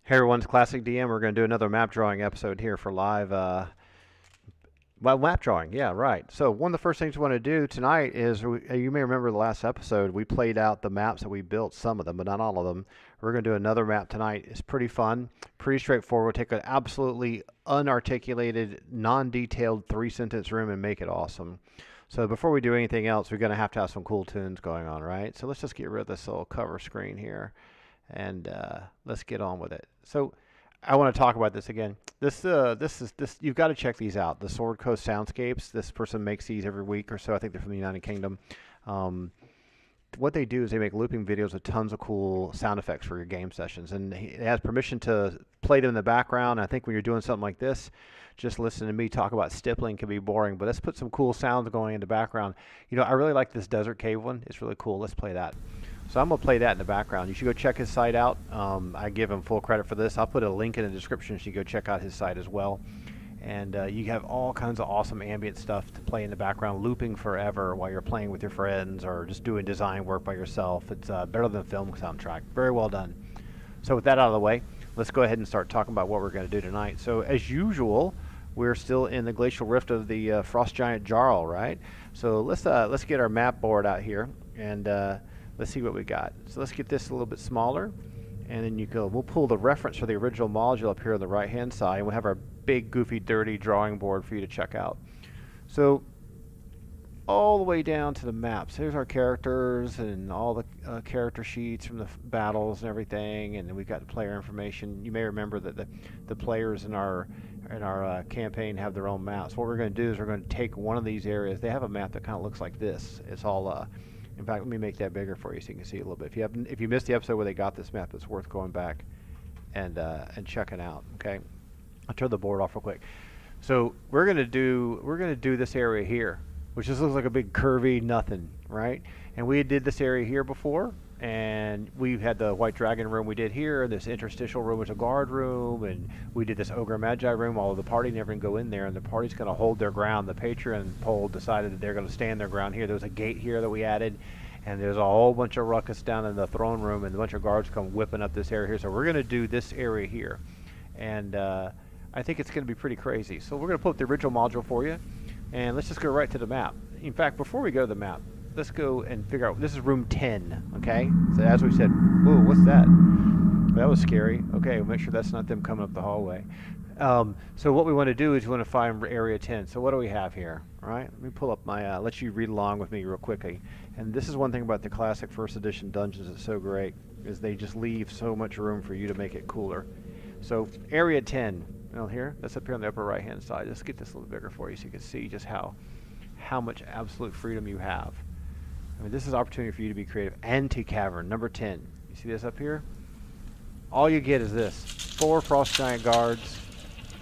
Hey everyone, it's Classic DM. We're going to do another map drawing episode here for live. Well, map drawing, yeah, right. So one of the first things we want to do tonight is, you may remember the last episode, we played out the maps that we built, some of them, but not all of them. We're going to do another map tonight. It's pretty fun, pretty straightforward. We'll take an absolutely unarticulated, non-detailed three-sentence room and make it awesome. So before we do anything else, we're going to have some cool tunes going on, right? So let's just get rid of this little cover screen here and let's get on with it. So I want to talk about this again. This you've got to check these out. The Sword Coast Soundscapes. This person makes these every week or so. I think they're from the United Kingdom. What they do is they make looping videos with tons of cool sound effects for your game sessions, and he has permission to play them in the background. I think when you're doing something like this, just listen to me talk about stippling can be boring, but let's put some cool sounds going in the background. You know, I really like this desert cave one. It's really cool. Let's play that. So I'm going to play that in the background. You should go check his site out. I give him full credit for this. I'll put a link in the description so you go check out his site as well. And you have all kinds of awesome ambient stuff to play in the background, looping forever while you're playing with your friends or just doing design work by yourself. It's better than a film soundtrack. Very well done. So with that out of the way, let's go ahead and start talking about what we're going to do tonight. So as usual, we're still in the Glacial Rift of the Frost Giant Jarl, right? So let's get our map board out here and let's see what we got. So let's get this a little bit smaller, and then we'll pull the reference for the original module up here on the right hand side, and we'll have our big goofy dirty drawing board for you to check out. So all the way down to the maps, here's our characters and all the character sheets from the battles and everything, and then we've got the player information. You may remember that the players in our campaign have their own maps. What we're going to do is we're going to take one of these areas. They have a map that kind of looks like this. It's all in fact, let me make that bigger for you so you can see it a little bit. If you missed the episode where they got this map, it's worth going back and checking out. Okay, I'll turn the board off real quick. So we're gonna do this area here, which just looks like a big curvy nothing, right? And we did this area here before, and we've had the White Dragon room we did here, this interstitial room was a guard room, and we did this Ogre Magi room, although the party never can go in there, and the party's going to hold their ground. The Patreon poll decided that they're going to stand their ground here. There was a gate here that we added, and there's a whole bunch of ruckus down in the throne room, and a bunch of guards come whipping up this area here. So we're going to do this area here, and I think it's going to be pretty crazy. So we're going to pull up the original module for you, and let's just go right to the map. In fact, before we go to the map, let's go and figure out, this is room 10, okay? So as we said, whoa, what's that? That was scary. Okay, we'll make sure that's not them coming up the hallway. So what we want to do is we want to find area 10. So what do we have here? All right, let me pull up my, let you read along with me real quickly. And this is one thing about the classic first edition dungeons that's so great, is they just leave so much room for you to make it cooler. So area 10, well here, that's up here on the upper right hand side. Let's get this a little bigger for you so you can see just how much absolute freedom you have. I mean, this is an opportunity for you to be creative. Anti-cavern, number 10. You see this up here? All you get is this. 4 Frost Giant guards.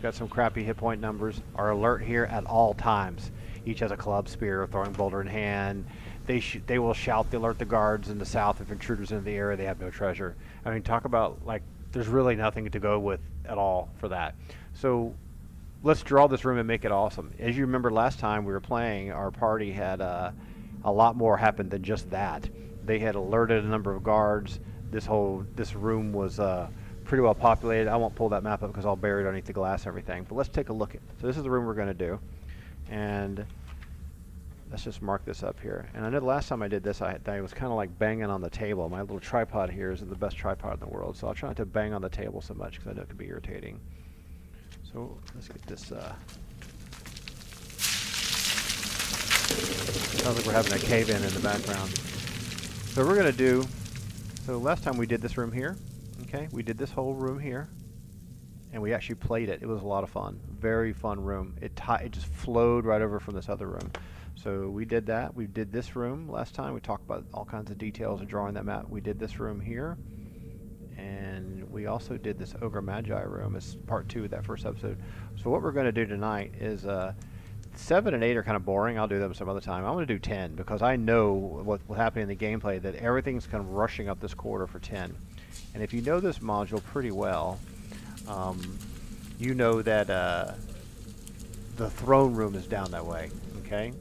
Got some crappy hit point numbers. Are alert here at all times. Each has a club, spear, or throwing boulder in hand. They will shout to alert the guards in the south if intruders into the area. They have no treasure. I mean, talk about, like, there's really nothing to go with at all for that. So let's draw this room and make it awesome. As you remember last time we were playing, our party had a lot more happened than just that. They had alerted a number of guards. This room was pretty well populated. I won't pull that map up because I'll bury it underneath the glass and everything. But let's take a look at. So this is the room we're going to do, and let's just mark this up here. And I know the last time I did this, I was kind of like banging on the table. My little tripod here is the best tripod in the world, so I'll try not to bang on the table so much because I know it can be irritating. So let's get this. Sounds like we're having a cave-in the background. So we're going to do, so last time we did this room here, okay? We did this whole room here, and we actually played it. It was a lot of fun. Very fun room. It just flowed right over from this other room. So we did that. We did this room last time. We talked about all kinds of details of drawing that map. We did this room here, and we also did this Ogre Magi room as part 2 of that first episode. So what we're going to do tonight is 7 and 8 are kind of boring. I'll do them some other time. I'm going to do 10 because I know what's happening in the gameplay, that everything's kind of rushing up this corridor for 10. And if you know this module pretty well, you know that the throne room is down that way, okay?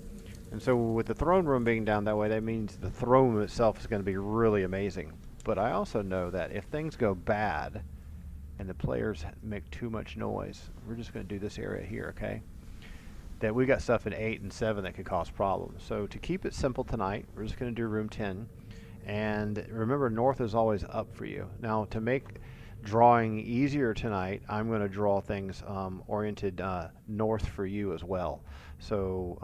And so with the throne room being down that way, that means the throne room itself is going to be really amazing. But I also know that if things go bad, and the players make too much noise, we're just going to do this area here, okay? That we got stuff in 8 and 7 that could cause problems. So to keep it simple tonight, we're just going to do room 10. And remember, north is always up for you. Now, to make drawing easier tonight, I'm going to draw things oriented north for you as well. So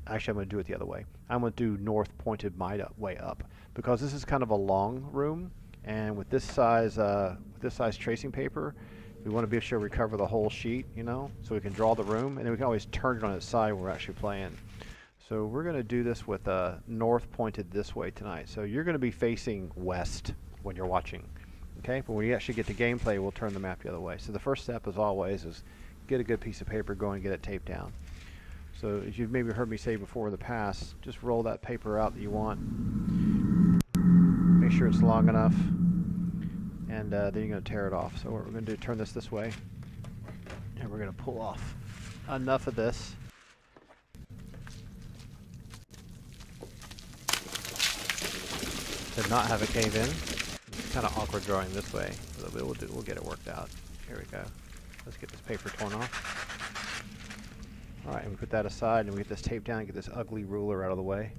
actually, I'm going to do it the other way. I'm going to do north pointed my way up, because this is kind of a long room, and with this size tracing paper, we want to be sure we cover the whole sheet, you know, so we can draw the room, and then we can always turn it on its side when we're actually playing. So we're going to do this with north pointed this way tonight. So you're going to be facing west when you're watching, okay? But when you actually get to gameplay, we'll turn the map the other way. So the first step, as always, is get a good piece of paper going and get it taped down. So as you've maybe heard me say before in the past, just roll that paper out that you want. Make sure it's long enough, and then you're going to tear it off. So what we're going to do, turn this way, and we're going to pull off enough of this. To not have a cave in. It's kind of awkward drawing this way, but we'll get it worked out. Here we go. Let's get this paper torn off. Alright, and we put that aside, and we get this tape down and get this ugly ruler out of the way,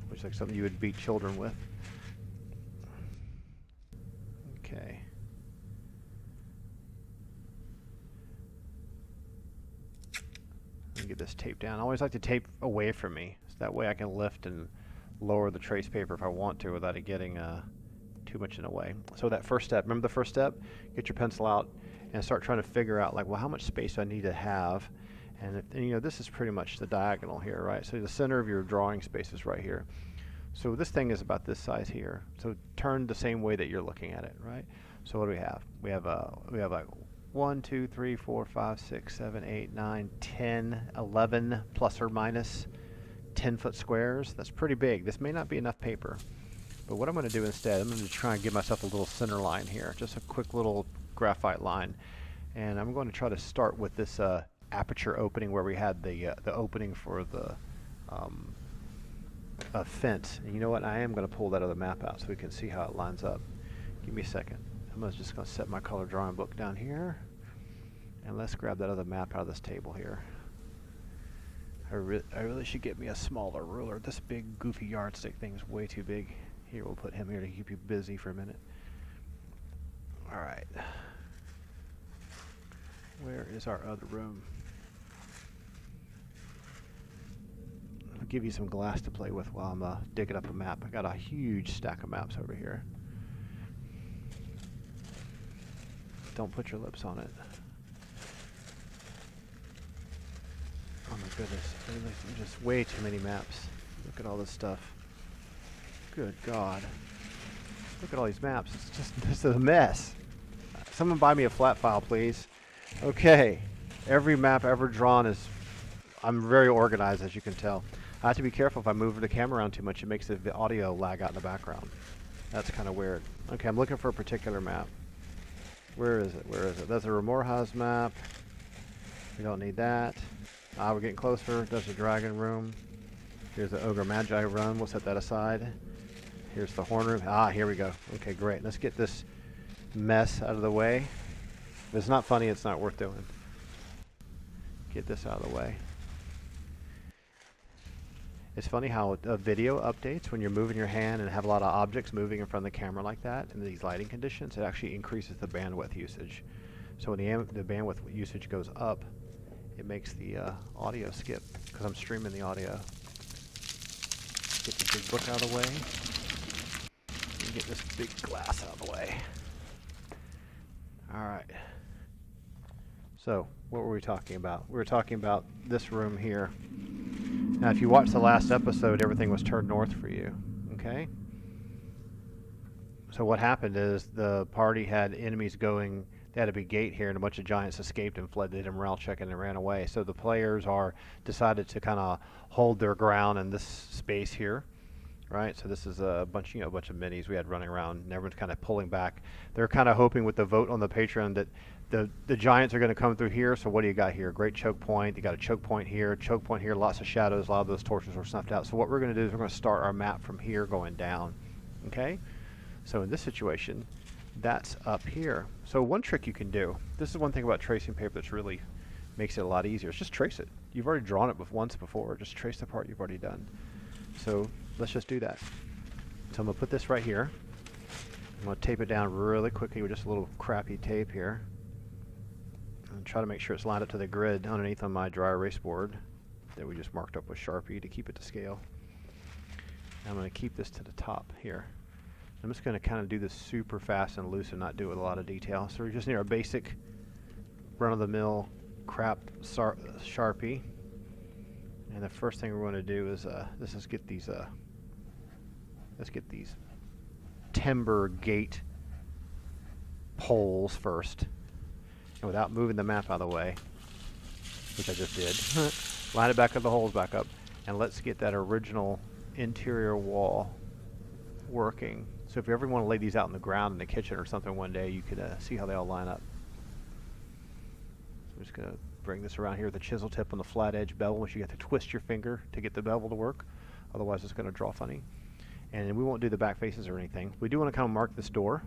which is like something you would beat children with. Okay. Let me get this tape down. I always like to tape away from me, so that way I can lift and lower the trace paper if I want to without it getting too much in the way. So that first step, remember the first step? Get your pencil out and start trying to figure out, like, well, how much space do I need to have? And you know, this is pretty much the diagonal here, right? So the center of your drawing space is right here. So this thing is about this size here. So turn the same way that you're looking at it, right? So what do we have? We have like 1, 2, 3, 4, 5, 6, 7, 8, 9, 10, 11 plus or minus 10-foot squares. That's pretty big. This may not be enough paper, but what I'm going to do instead, I'm going to try and give myself a little center line here, just a quick little graphite line, and I'm going to try to start with this aperture opening where we had the opening for the fence. And you know what? I am going to pull that other map out so we can see how it lines up. Give me a second. I'm just going to set my color drawing book down here, and let's grab that other map out of this table here. I really should get me a smaller ruler. This big goofy yardstick thing is way too big. Here, we'll put him here to keep you busy for a minute. Alright. Where is our other room? I'll give you some glass to play with while I'm digging up a map. I got a huge stack of maps over here. Don't put your lips on it. Oh my goodness, there's just way too many maps. Look at all this stuff. Good God. Look at all these maps. This is a mess. Someone buy me a flat file, please. Okay. Every map ever drawn is... I'm very organized, as you can tell. I have to be careful if I move the camera around too much. It makes the audio lag out in the background. That's kind of weird. Okay, I'm looking for a particular map. Where is it? Where is it? That's a Remorhaz map. We don't need that. We're getting closer. There's a dragon room. Here's the Ogre Magi run. We'll set that aside. Here's the horn room. Here we go. Okay, great. Let's get this mess out of the way. If it's not funny, it's not worth doing. Get this out of the way. It's funny how a video updates when you're moving your hand and have a lot of objects moving in front of the camera like that in these lighting conditions. It actually increases the bandwidth usage. So when the bandwidth usage goes up, it makes the audio skip because I'm streaming the audio. Get the big book out of the way. And get this big glass out of the way. Alright. So, what were we talking about? We were talking about this room here. Now, if you watched the last episode, everything was turned north for you. Okay? So what happened is the party had enemies going. They had a big gate here, and a bunch of giants escaped and fled. They did a morale check and ran away. So the players decided to kind of hold their ground in this space here, right? So this is a bunch, a bunch of minis we had running around, and everyone's kind of pulling back. They're kind of hoping with the vote on the Patreon that the giants are going to come through here. So what do you got here? Great choke point. You got a choke point here, lots of shadows. A lot of those torches were snuffed out. So what we're going to do is we're going to start our map from here going down. Okay? So in this situation, that's up here. So one trick you can do, this is one thing about tracing paper that's really makes it a lot easier, is just trace it. You've already drawn it once before, just trace the part you've already done. So let's just do that. So I'm going to put this right here. I'm going to tape it down really quickly with just a little crappy tape here. And try to make sure it's lined up to the grid underneath on my dry erase board that we just marked up with Sharpie to keep it to scale. And I'm going to keep this to the top here. I'm just going to kind of do this super fast and loose and not do it with a lot of detail. So we just need our basic run-of-the-mill crap Sharpie. And the first thing we're going to do is let's get these timber gate poles first. And without moving the map out of the way, which I just did, line it back up, the holes back up, and let's get that original interior wall working. So if you ever want to lay these out in the ground in the kitchen or something one day, you could see how they all line up. I'm just going to bring this around here with the chisel tip on the flat edge bevel, which you have to twist your finger to get the bevel to work. Otherwise it's going to draw funny. And we won't do the back faces or anything. We do want to kind of mark this door.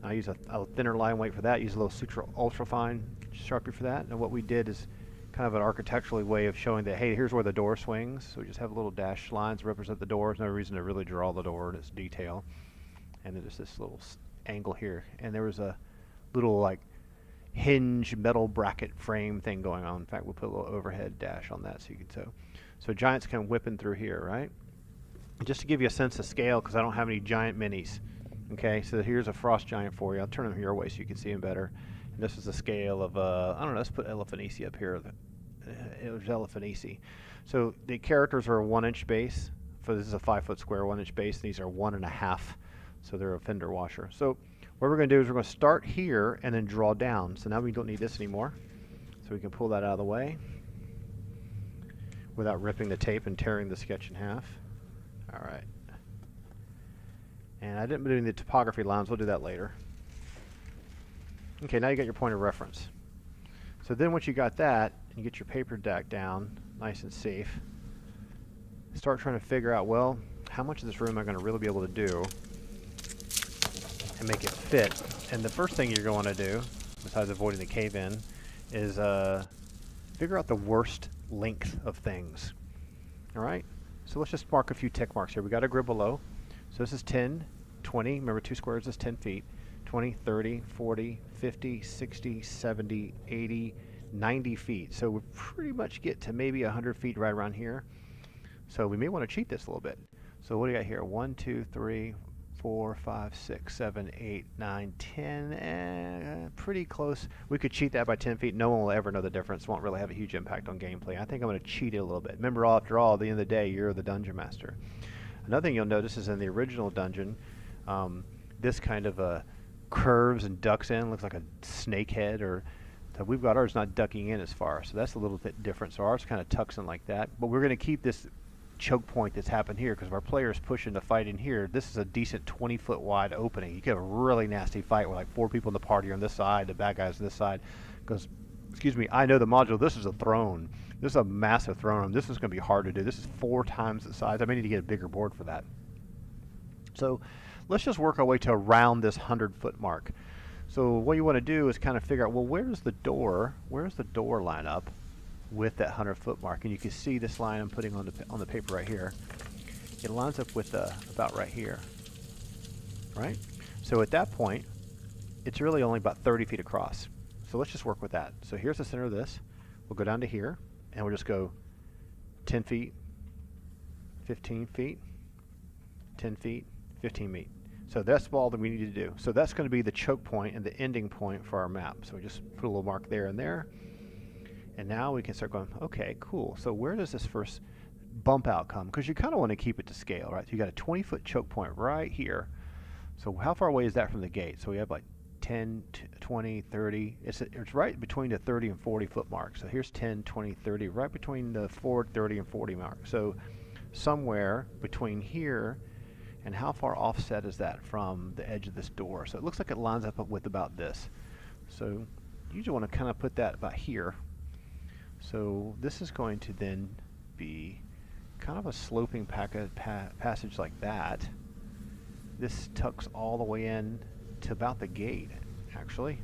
I use a thinner line weight for that. Use a little Sutra Ultra Fine Sharpie for that. And what we did is kind of an architecturally way of showing that, hey, here's where the door swings. So we just have little dashed lines to represent the door. There's no reason to really draw the door in its detail. And then there's this little angle here. And there was a little like hinge metal bracket frame thing going on. In fact, we'll put a little overhead dash on that so you can tell. So giants come whipping through here, right? Just to give you a sense of scale, because I don't have any giant minis. Okay, so here's a frost giant for you. I'll turn them your way so you can see them better. And this is the scale of, I don't know, let's put Elephantisi up here. It was Elephantisi. So the characters are a 1-inch base. So this is a 5-foot square 1-inch base. And these are 1.5. So they're a fender washer. So what we're going to do is we're going to start here and then draw down. So now we don't need this anymore. So we can pull that out of the way without ripping the tape and tearing the sketch in half. All right. And I didn't do the topography lines. We'll do that later. Okay, now you got your point of reference. So then once you got that, and you get your paper deck down, nice and safe, start trying to figure out, well, how much of this room am I going to really be able to do and make it fit? And the first thing you're going to do, besides avoiding the cave-in, is figure out the worst length of things. All right? So let's just mark a few tick marks here. We got a grid below. So this is 10, 20. Remember, 2 squares is 10 feet. 20, 30, 40, 50, 60, 70, 80, 90 feet. So we pretty much get to maybe 100 feet right around here. So we may want to cheat this a little bit. So what do you got here? 1, 2, 3, 4, 5, 6, 7, 8, 9, 10. Pretty close. We could cheat that by 10 feet. No one will ever know the difference. Won't really have a huge impact on gameplay. I think I'm going to cheat it a little bit. Remember, after all, at the end of the day, you're the dungeon master. Another thing you'll notice is in the original dungeon, this kind of curves and ducks in. Looks like a snake head. So we've got ours not ducking in as far. So that's a little bit different. So ours kind of tucks in like that. But we're going to keep this choke point that's happened here because if our players pushing to fight in here, this is a decent 20-foot wide opening. You get a really nasty fight where like 4 people in the party are on this side, the bad guys on this side. Because, excuse me, I know the module. This is a throne. This is a massive throne room. This is going to be hard to do. This is 4 times the size. I may need to get a bigger board for that. So let's just work our way to around this 100-foot mark. So what you want to do is kind of figure out, well, where's the door line up with that 100-foot mark? And you can see this line I'm putting on the paper right here. It lines up with about right here, right? So at that point, it's really only about 30 feet across. So let's just work with that. So here's the center of this. We'll go down to here, and we'll just go 10 feet, 15 feet, 10 feet, 15 feet. So that's all that we need to do. So that's going to be the choke point and the ending point for our map. So we just put a little mark there and there. And now we can start going, okay, cool. So where does this first bump out come? Because you kind of want to keep it to scale, right? So you got a 20-foot choke point right here. So how far away is that from the gate? So we have like 10, 20, 30. It's right between the 30 and 40-foot mark. So here's 10, 20, 30, right between the 30 and 40 mark. So somewhere between here and how far offset is that from the edge of this door? So it looks like it lines up with about this. So you usually want to kind of put that about here. So this is going to then be kind of a sloping passage like that. This tucks all the way in to about the gate, actually.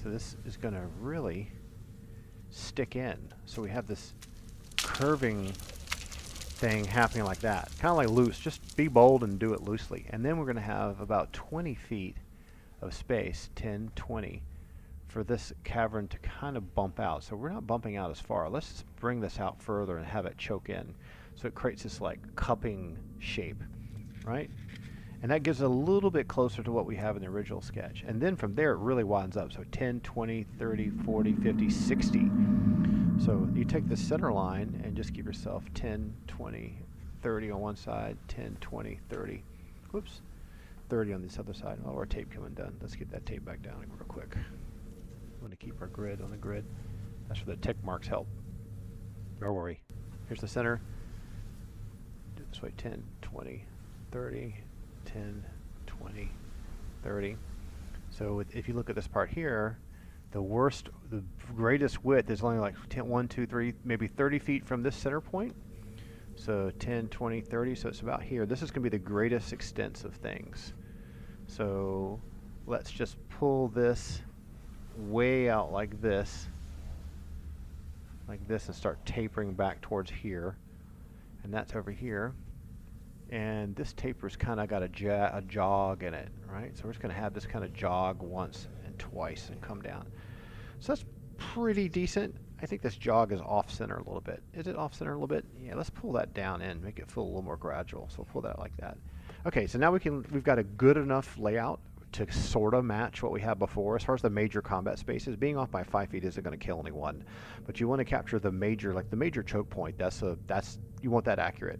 So this is going to really stick in. So we have this curving thing happening like that. Kind of like loose. Just be bold and do it loosely. And then we're going to have about 20 feet of space, 10, 20, for this cavern to kind of bump out. So we're not bumping out as far. Let's just bring this out further and have it choke in. So it creates this like cupping shape, right? And that gives it a little bit closer to what we have in the original sketch. And then from there it really widens up. So 10, 20, 30, 40, 50, 60. So you take the center line and just give yourself 10, 20, 30 on one side, 10, 20, 30. Whoops. 30 on this other side. Oh, our tape coming done. Let's get that tape back down real quick. We want to keep our grid on the grid. That's where the tick marks help. Don't worry. Here's the center. Do it this way. 10, 20, 30, 10, 20, 30. So if you look at this part here, the greatest width is only like 10, 1, 2, 3, maybe 30 feet from this center point. So 10, 20, 30, so it's about here. This is going to be the greatest extents of things. So let's just pull this way out like this, and start tapering back towards here. And that's over here. And this taper's kind of got a jog in it, right? So we're just going to have this kind of jog once and twice and come down. So that's pretty decent. I think this jog is off-center a little bit. Is it off-center a little bit? Yeah, let's pull that down in, make it feel a little more gradual. So we'll pull that like that. Okay, so now we've got a good enough layout to sort of match what we had before. As far as the major combat spaces, being off by 5 feet isn't going to kill anyone, but you want to capture the major, like the major choke point. You want that accurate.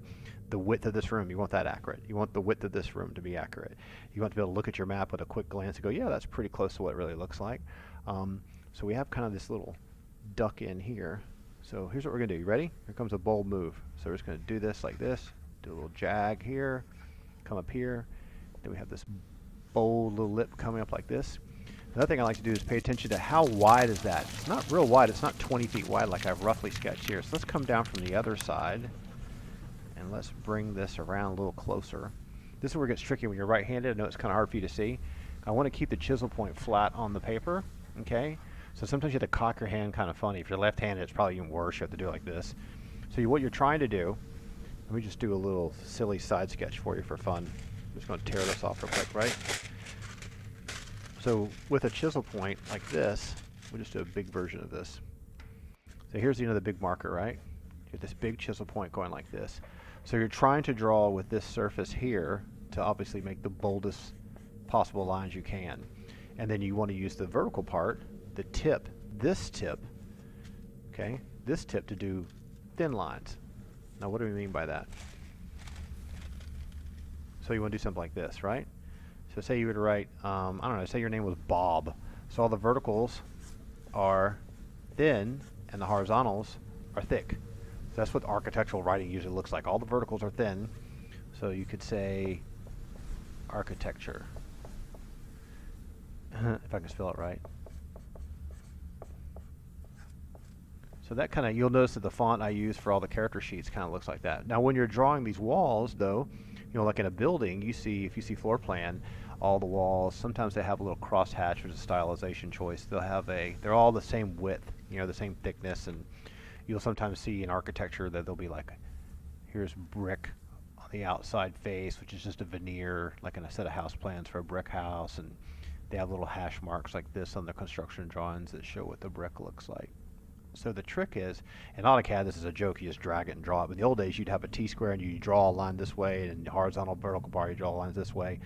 The width of this room, you want that accurate. You want the width of this room to be accurate. You want to be able to look at your map with a quick glance and go, yeah, that's pretty close to what it really looks like. So we have kind of this little duck in here. So here's what we're going to do. You ready? Here comes a bold move. So we're just going to do this like this, do a little jag here, come up here. Then we have this bold little lip coming up like this. Another thing I like to do is pay attention to how wide is that. It's not real wide. It's not 20 feet wide like I've roughly sketched here. So let's come down from the other side and let's bring this around a little closer. This is where it gets tricky when you're right-handed. I know it's kind of hard for you to see. I want to keep the chisel point flat on the paper, okay? So sometimes you have to cock your hand kind of funny. If you're left-handed, it's probably even worse. You have to do it like this. So what you're trying to do, let me just do a little silly side sketch for you for fun. I'm just going to tear this off real quick, right? So with a chisel point like this, we'll just do a big version of this. So here's the big marker, right? You have this big chisel point going like this. So you're trying to draw with this surface here to obviously make the boldest possible lines you can. And then you want to use the vertical part, the tip, this tip, okay, this tip to do thin lines. Now what do we mean by that? So you want to do something like this, right? So say you were to write, I don't know, say your name was Bob. So all the verticals are thin and the horizontals are thick. So that's what architectural writing usually looks like. All the verticals are thin. So you could say architecture, if I can spell it right. So that kind of, you'll notice that the font I use for all the character sheets kind of looks like that. Now when you're drawing these walls though, like in a building, if you see floor plan, all the walls, sometimes they have a little crosshatch, which is a stylization choice. They're all the same width, the same thickness, and you'll sometimes see in architecture that there'll be like, here's brick on the outside face, which is just a veneer, like in a set of house plans for a brick house, and they have little hash marks like this on the construction drawings that show what the brick looks like. So the trick is, in AutoCAD, this is a joke, you just drag it and draw it. But in the old days, you'd have a T-square and you draw a line this way, and horizontal, vertical bar, you draw lines this way.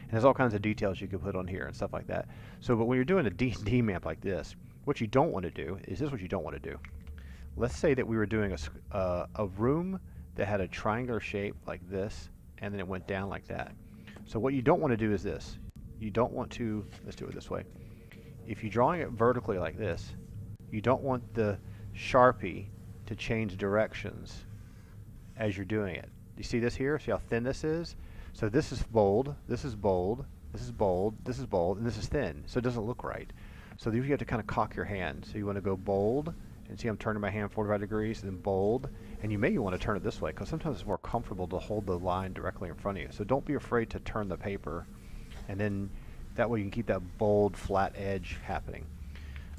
And there's all kinds of details you could put on here and stuff like that. So, but when you're doing a D&D map like this, what you don't want to do is this: what you don't want to do. Let's say that we were doing a room that had a triangular shape like this, and then it went down like that. So what you don't want to do is this. You don't want to, let's do it this way. If you're drawing it vertically like this, you don't want the Sharpie to change directions as you're doing it. You see this here? See how thin this is? So this is bold, this is bold, this is bold, this is bold, and this is thin. So it doesn't look right. So you have to kind of cock your hand. So you want to go bold, and see I'm turning my hand 45 degrees, and then bold. And you may want to turn it this way, because sometimes it's more comfortable to hold the line directly in front of you. So don't be afraid to turn the paper, and then That way you can keep that bold, flat edge happening.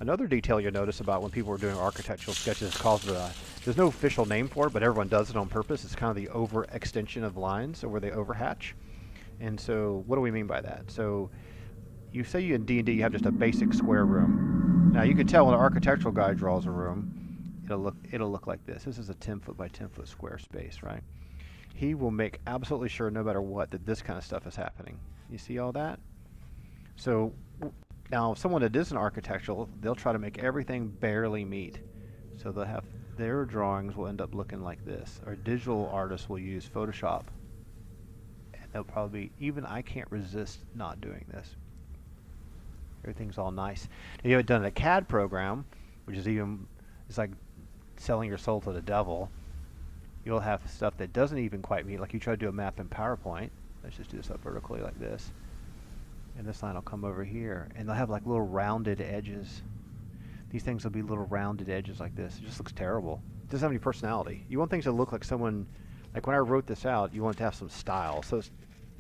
Another detail you'll notice about when people are doing architectural sketches is called there's no official name for it, but everyone does it on purpose. It's kind of the overextension of lines, or where they overhatch. And so what do we mean by that? So you say you in D&D you have just a basic square room. Now you can tell when an architectural guy draws a room, it'll look like this. This is a 10 foot by 10 foot square space, right? He will make absolutely sure, no matter what, that this kind of stuff is happening. You see all that? So now, if someone that is an architectural, they'll try to make everything barely meet. So they'll have their drawings will end up looking like this. Or digital artists will use Photoshop. And they'll probably, even I can't resist not doing this. Everything's all nice. And you have it done in a CAD program, which is it's like selling your soul to the devil. You'll have stuff that doesn't even quite meet, like you try to do a map in PowerPoint. Let's just do this up vertically like this. And this line will come over here, and they'll have like little rounded edges. These things will be little rounded edges like this. It just looks terrible. It doesn't have any personality. You want things to look like someone, like when I wrote this out, you want it to have some style. So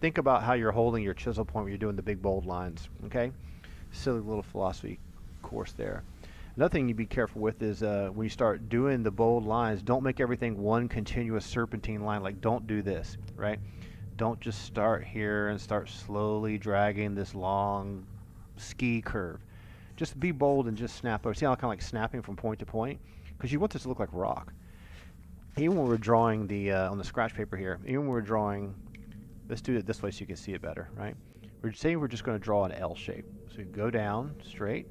think about how you're holding your chisel point when you're doing the big bold lines, okay? Silly little philosophy course there. Another thing you be careful with is when you start doing the bold lines, don't make everything one continuous serpentine line. Like, don't do this, right? Don't just start here and start slowly dragging this long ski curve. Just be bold and just snap over. See how I'm kind of like snapping from point to point? Because you want this to look like rock. Even when we're drawing the on the scratch paper here, even when we're drawing, let's do it this way so you can see it better, right? We're saying we're just going to draw an L shape. So you go down straight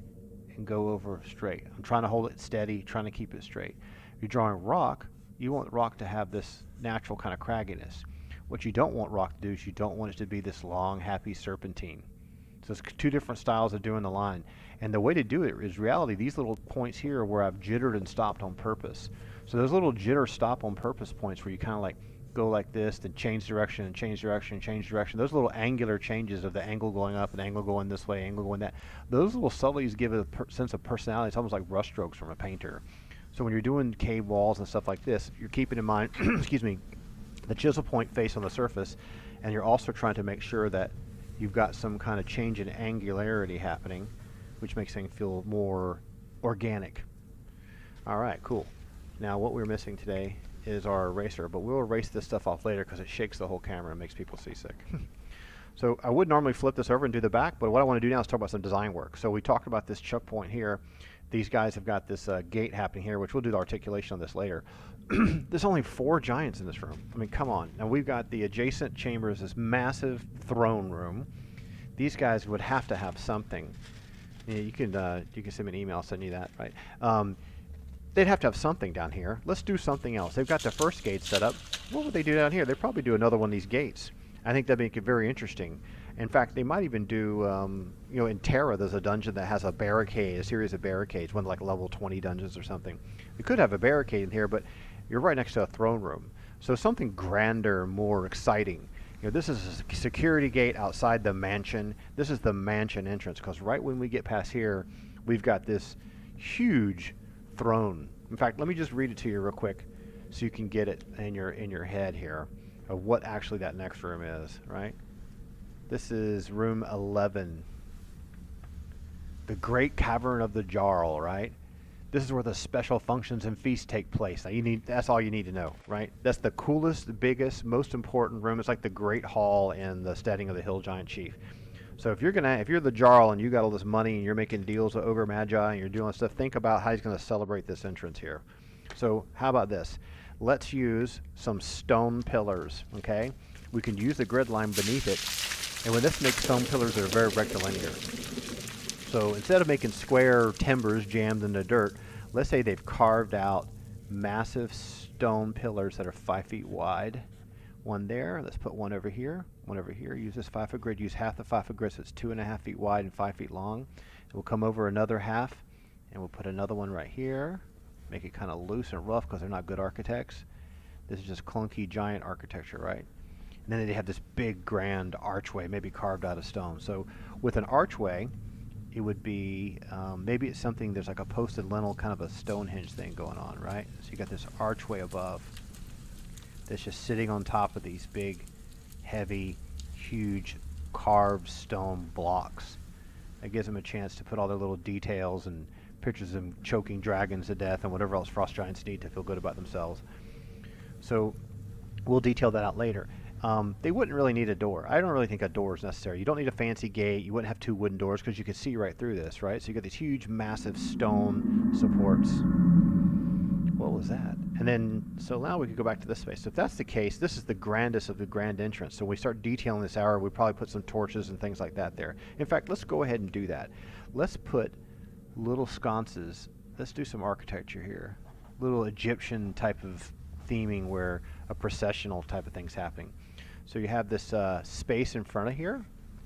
and go over straight. I'm trying to hold it steady, trying to keep it straight. You're drawing rock, you want rock to have this natural kind of cragginess. What you don't want rock to do is you don't want it to be this long, happy serpentine. So it's two different styles of doing the line. And the way to do it is reality, these little points here are where I've jittered and stopped on purpose. So those little jitter stop on purpose points where you kind of like go like this, then change direction and change direction and change direction. Those little angular changes of the angle going up and angle going this way, angle going that. Those little subtleties give it a sense of personality. It's almost like brush strokes from a painter. So when you're doing cave walls and stuff like this, you're keeping in mind, excuse me, the chisel point face on the surface, and you're also trying to make sure that you've got some kind of change in angularity happening, which makes things feel more organic. All right, cool. Now what we're missing today is our eraser, but we'll erase this stuff off later because it shakes the whole camera and makes people seasick. So I would normally flip this over and do the back, but what I want to do now is talk about some design work. So we talked about this choke point here. These guys have got this gate happening here, which we'll do the articulation on this later. There's only 4 giants in this room. I mean, come on. Now we've got the adjacent chambers, this massive throne room. These guys would have to have something. Yeah, you can send me an email, I'll send you that, right? They'd have to have something down here. Let's do something else. They've got the first gate set up. What would they do down here? They'd probably do another one of these gates. I think that'd make it very interesting. In fact, they might even do, in Terra, there's a dungeon that has a barricade, a series of barricades, one like level 20 dungeons or something. We could have a barricade in here, but you're right next to a throne room. So something grander, more exciting. This is a security gate outside the mansion. This is the mansion entrance, because right when we get past here, we've got this huge throne. In fact, let me just read it to you real quick so you can get it in your head here of what actually that next room is, right? This is room 11. The Great Cavern of the Jarl, right? This is where the special functions and feasts take place. Now that's all you need to know, right? That's the coolest, biggest, most important room. It's like the Great Hall in the Steading of the Hill Giant Chief. So if you're the Jarl and you got all this money and you're making deals with Ogre Magi and you're doing stuff, think about how he's going to celebrate this entrance here. So how about this? Let's use some stone pillars, okay? We can use the grid line beneath it, and when this makes stone pillars that are very rectilinear. So instead of making square timbers jammed in the dirt, let's say they've carved out massive stone pillars that are 5 feet wide. One there, let's put one over here, use this 5 foot grid, use half the 5 foot grid so it's 2.5 feet wide and 5 feet long. And we'll come over another half and we'll put another one right here, make it kind of loose and rough because they're not good architects. This is just clunky giant architecture, right? And then they have this big grand archway maybe carved out of stone. So with an archway, it would be, maybe it's something, there's like a posted lintel, kind of a Stonehenge thing going on, right? So you got this archway above that's just sitting on top of these big, heavy, huge carved stone blocks. It gives them a chance to put all their little details and pictures of them choking dragons to death and whatever else frost giants need to feel good about themselves. So we'll detail that out later. They wouldn't really need a door. I don't really think a door is necessary. You don't need a fancy gate. You wouldn't have 2 wooden doors because you could see right through this, right? So you got these huge, massive stone supports. What was that? And then, so now we could go back to this space. So if that's the case, this is the grandest of the grand entrance. So when we start detailing this area, we probably put some torches and things like that there. In fact, let's go ahead and do that. Let's put little sconces. Let's do some architecture here. Little Egyptian type of theming where a processional type of thing's happening. So you have this space in front of here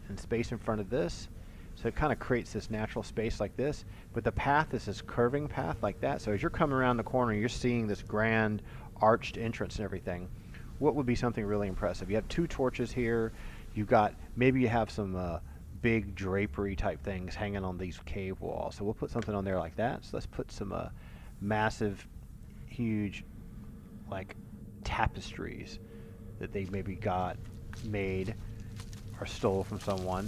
and space in front of this. So it kind of creates this natural space like this, but the path is this curving path like that. So as you're coming around the corner, you're seeing this grand arched entrance and everything. What would be something really impressive? You have 2 torches here. You've got, maybe you have some big drapery type things hanging on these cave walls. So we'll put something on there like that. So let's put some massive, huge, like tapestries that they maybe got made or stole from someone.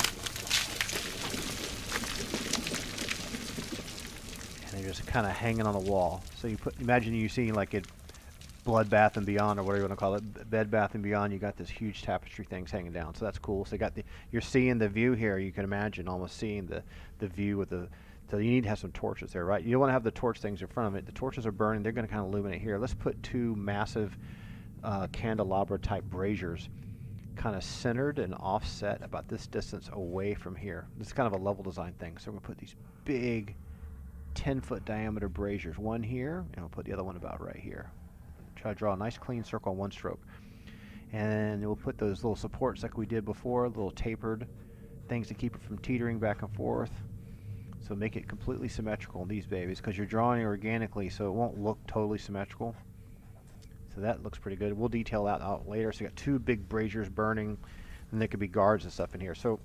And they're just kind of hanging on the wall. So you put, imagine you seeing like it Bloodbath and Beyond, or whatever you want to call it, Bed Bath and Beyond, you got this huge tapestry things hanging down. So that's cool. So you got the, you're seeing the view here. You can imagine almost seeing the view with the, so you need to have some torches there, right? You don't want to have the torch things in front of it. The torches are burning. They're going to kind of illuminate here. Let's put 2 massive candelabra type braziers kind of centered and offset about this distance away from here. This is kind of a level design thing. So we're going to put these big 10-foot diameter braziers. One here, and we'll put the other one about right here. Try to draw a nice clean circle on one stroke. And we'll put those little supports like we did before, little tapered things to keep it from teetering back and forth. So make it completely symmetrical in these babies because you're drawing organically, so it won't look totally symmetrical. So that looks pretty good. We'll detail that out later. So you got 2 big braziers burning, and there could be guards and stuff in here. So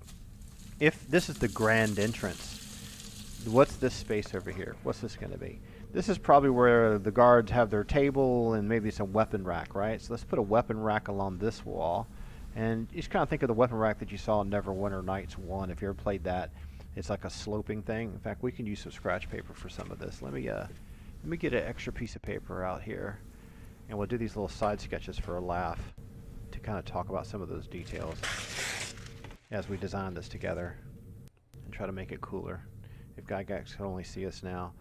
if this is the grand entrance, what's this space over here? What's this going to be? This is probably where the guards have their table and maybe some weapon rack, right? So let's put a weapon rack along this wall. And you just kind of think of the weapon rack that you saw in Neverwinter Nights 1. If you ever played that, it's like a sloping thing. In fact, we can use some scratch paper for some of this. Let me get an extra piece of paper out here. And we'll do these little side sketches for a laugh to kind of talk about some of those details as we design this together and try to make it cooler. If Gygax can only see us now.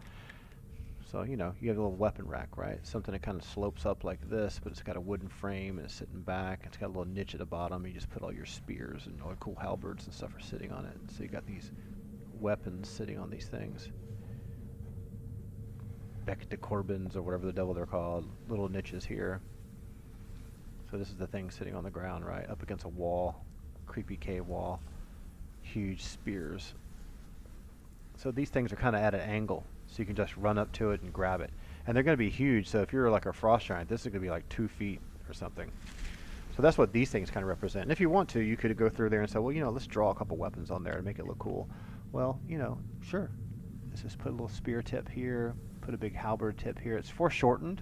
So, you know, you have a little weapon rack, right? Something that kind of slopes up like this, but it's got a wooden frame and it's sitting back. It's got a little niche at the bottom. You just put all your spears and all cool halberds and stuff are sitting on it. So you got these weapons sitting on these things. Beck de Corbins or whatever the devil they're called. Little niches here. So this is the thing sitting on the ground, right? Up against a wall. Creepy cave wall. Huge spears. So these things are kind of at an angle. So you can just run up to it and grab it. And they're going to be huge, so if you're like a frost giant, this is going to be like 2 feet or something. So that's what these things kind of represent. And if you want to, you could go through there and say, well, you know, let's draw a couple weapons on there to make it look cool. Well, you know, sure. Let's just put a little spear tip here, put a big halberd tip here. It's foreshortened.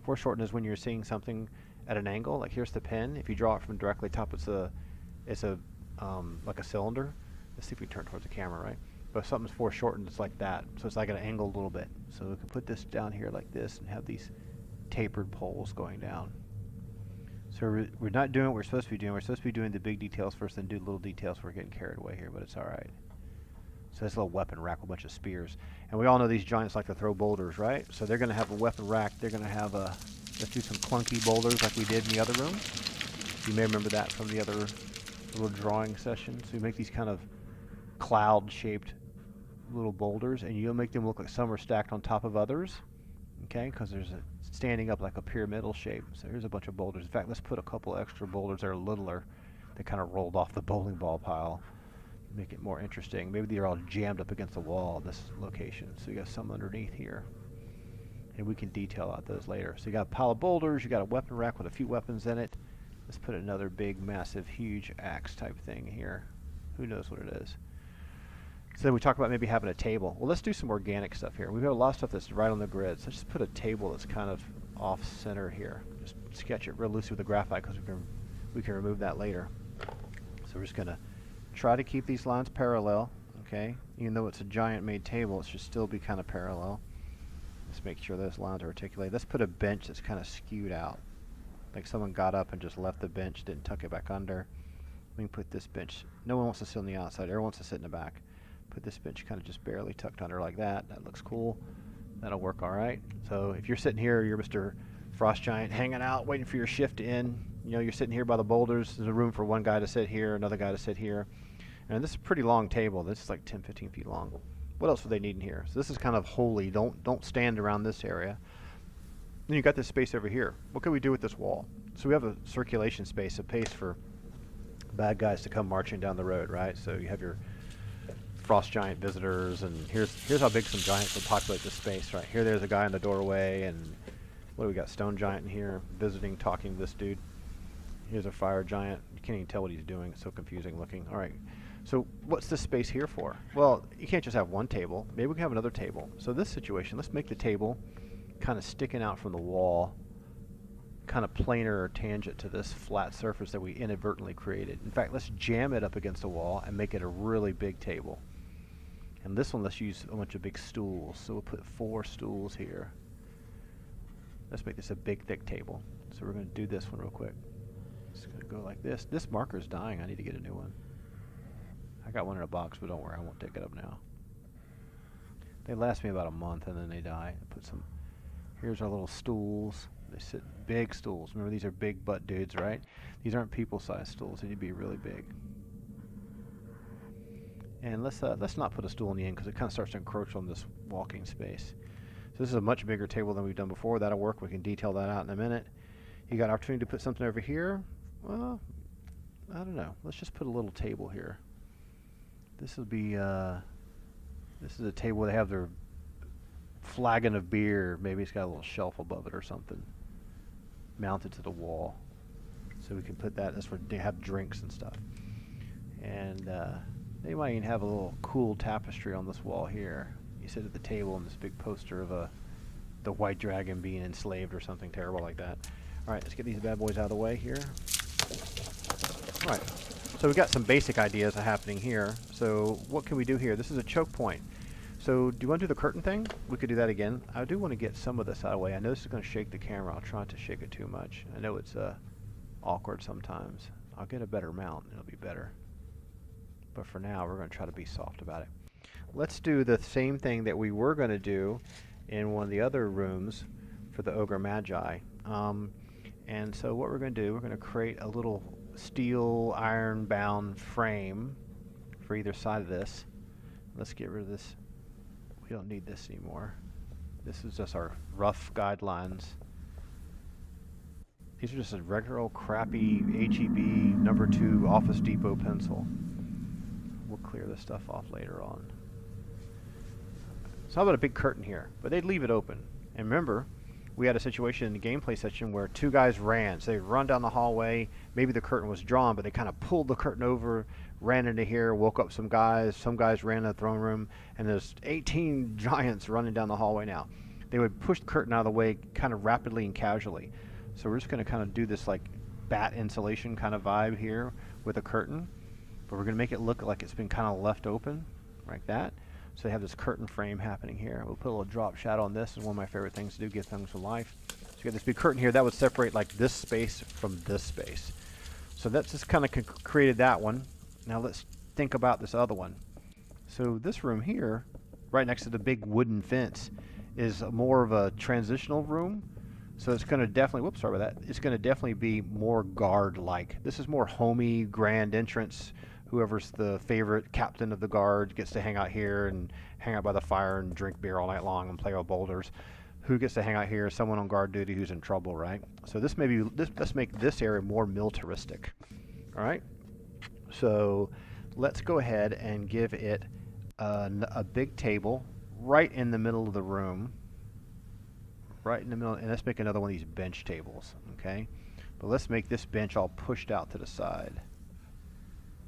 Foreshortened is when you're seeing something at an angle. Like here's the pen. If you draw it from directly top, it's a like a cylinder. Let's see if we turn towards the camera, right? But if something's foreshortened, it's like that. So it's like an angle a little bit. So we can put this down here like this and have these tapered poles going down. So we're not doing what we're supposed to be doing. We're supposed to be doing the big details first, then do little details. We're getting carried away here, but it's all right. So this little weapon rack with a bunch of spears. And we all know these giants like to throw boulders, right? So they're going to have a weapon rack. They're going to have a, let's do some clunky boulders like we did in the other room. You may remember that from the other little drawing session. So we make these kind of cloud-shaped little boulders, and you'll make them look like some are stacked on top of others, okay, because there's a standing up like a pyramidal shape. So here's a bunch of boulders. In fact, let's put a couple extra boulders that are littler that kind of rolled off the bowling ball pile, make it more interesting. Maybe they're all jammed up against the wall in this location, so you got some underneath here, and we can detail out those later. So you got a pile of boulders, you got a weapon rack with a few weapons in it. Let's put another big massive huge axe type thing here. Who knows what it is. So we talk about maybe having a table. Well, let's do some organic stuff here. We've got a lot of stuff that's right on the grid. So let's just put a table that's kind of off center here. Just sketch it real loosely with the graphite because we can remove that later. So we're just going to try to keep these lines parallel. Okay, okay? Even though it's a giant made table, it should still be kind of parallel. Let's make sure those lines are articulated. Let's put a bench that's kind of skewed out. Like someone got up and just left the bench, didn't tuck it back under. We can put this bench, no one wants to sit on the outside, everyone wants to sit in the back. Put this bench kind of just barely tucked under like that. That looks cool. That'll work all right. So if you're sitting here, you're Mr. Frost Giant hanging out, waiting for your shift to end. You know, you're sitting here by the boulders. There's a room for one guy to sit here, another guy to sit here. And this is a pretty long table. This is like 10, 15 feet long. What else would they need in here? So this is kind of holy. Don't stand around this area. Then you got this space over here. What can we do with this wall? So we have a circulation space, a pace for bad guys to come marching down the road, right? So you have your Frost Giant visitors, and here's how big some giants would populate this space, right? Here there's a guy in the doorway, and what do we got? Stone Giant in here, visiting, talking to this dude. Here's a Fire Giant. You can't even tell what he's doing. It's so confusing looking. All right. So what's this space here for? Well, you can't just have one table. Maybe we can have another table. So this situation, let's make the table kind of sticking out from the wall, kind of planar or tangent to this flat surface that we inadvertently created. In fact, let's jam it up against the wall and make it a really big table. And this one, let's use a bunch of big stools. So we'll put 4 stools here. Let's make this a big, thick table. So we're going to do this one real quick. It's going to go like this. This marker's dying. I need to get a new one. I got one in a box, but don't worry, I won't take it up now. They last me about a month, and then they die. Put some. Here's our little stools. They sit big stools. Remember, these are big butt dudes, right? These aren't people-sized stools. They need to be really big. And let's not put a stool in the end because it kind of starts to encroach on this walking space. So this is a much bigger table than we've done before. That'll work. We can detail that out in a minute. You got opportunity to put something over here? Well, I don't know. Let's just put a little table here. This will be. This is a table where they have their flagon of beer. Maybe it's got a little shelf above it or something, mounted to the wall. So we can put that. That's where they have drinks and stuff. And they might even have a little cool tapestry on this wall here. You sit at the table and this big poster of the white dragon being enslaved or something terrible like that. All right, let's get these bad boys out of the way here. All right, so we've got some basic ideas happening here. So what can we do here? This is a choke point. So do you want to do the curtain thing? We could do that again. I do want to get some of this out of the way. I know this is going to shake the camera. I'll try not to shake it too much. I know it's awkward sometimes. I'll get a better mount. It'll be better. But for now, we're going to try to be soft about it. Let's do the same thing that we were going to do in one of the other rooms for the Ogre Magi. And so what we're going to do, we're going to create a little steel iron bound frame for either side of this. Let's get rid of this. We don't need this anymore. This is just our rough guidelines. These are just a regular old crappy HEB #2 Office Depot pencil. We'll clear this stuff off later on. So how about a big curtain here? But they'd leave it open. And remember, we had a situation in the gameplay section where 2 guys ran. So they run down the hallway. Maybe the curtain was drawn, but they kind of pulled the curtain over, ran into here, woke up some guys. Some guys ran to the throne room, and there's 18 giants running down the hallway now. They would push the curtain out of the way kind of rapidly and casually. So we're just going to kind of do this like bat insulation kind of vibe here with a curtain. But we're going to make it look like it's been kind of left open, like that. So they have this curtain frame happening here. We'll put a little drop shadow on this. It's one of my favorite things to do, give things some life. So you got this big curtain here. That would separate like this space from this space. So that's just kind of created that one. Now let's think about this other one. So this room here, right next to the big wooden fence, is more of a transitional room. So it's going to definitely, whoops, sorry about that. It's going to definitely be more guard-like. This is more homey, grand entrance. Whoever's the favorite captain of the guard gets to hang out here and hang out by the fire and drink beer all night long and play with boulders. Who gets to hang out here? Someone on guard duty who's in trouble, right? So this may be, let's make this area more militaristic. All right? So let's go ahead and give it a big table right in the middle of the room. Right in the middle, and let's make another one of these bench tables, okay? But let's make this bench all pushed out to the side.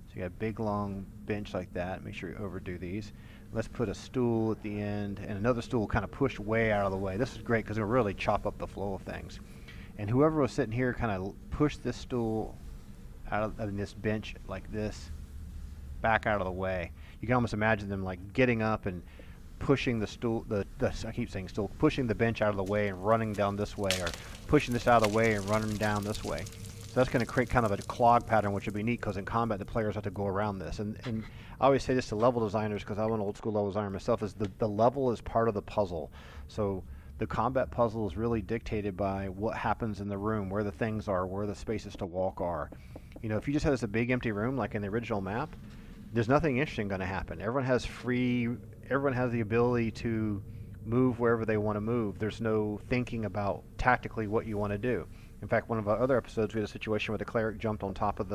So you got a big long bench like that. Make sure you overdo these. Let's put a stool at the end and another stool kind of pushed way out of the way. This is great because it'll really chop up the flow of things. And whoever was sitting here kind of push this stool out of this bench like this. back out of the way. You can almost imagine them like getting up and pushing the stool, I keep saying stool, pushing the bench out of the way and running down this way, or pushing this out of the way and running down this way. So that's going to create kind of a clog pattern, which would be neat because in combat the players have to go around this. And I always say this to level designers because I'm an old school level designer myself, is the level is part of the puzzle. So the combat puzzle is really dictated by what happens in the room, where the things are, where the spaces to walk are. You know, if you just have this a big empty room like in the original map, there's nothing interesting going to happen. Everyone has the ability to move wherever they want to move. There's no thinking about tactically what you want to do. In fact, one of our other episodes, we had a situation where the cleric jumped on top of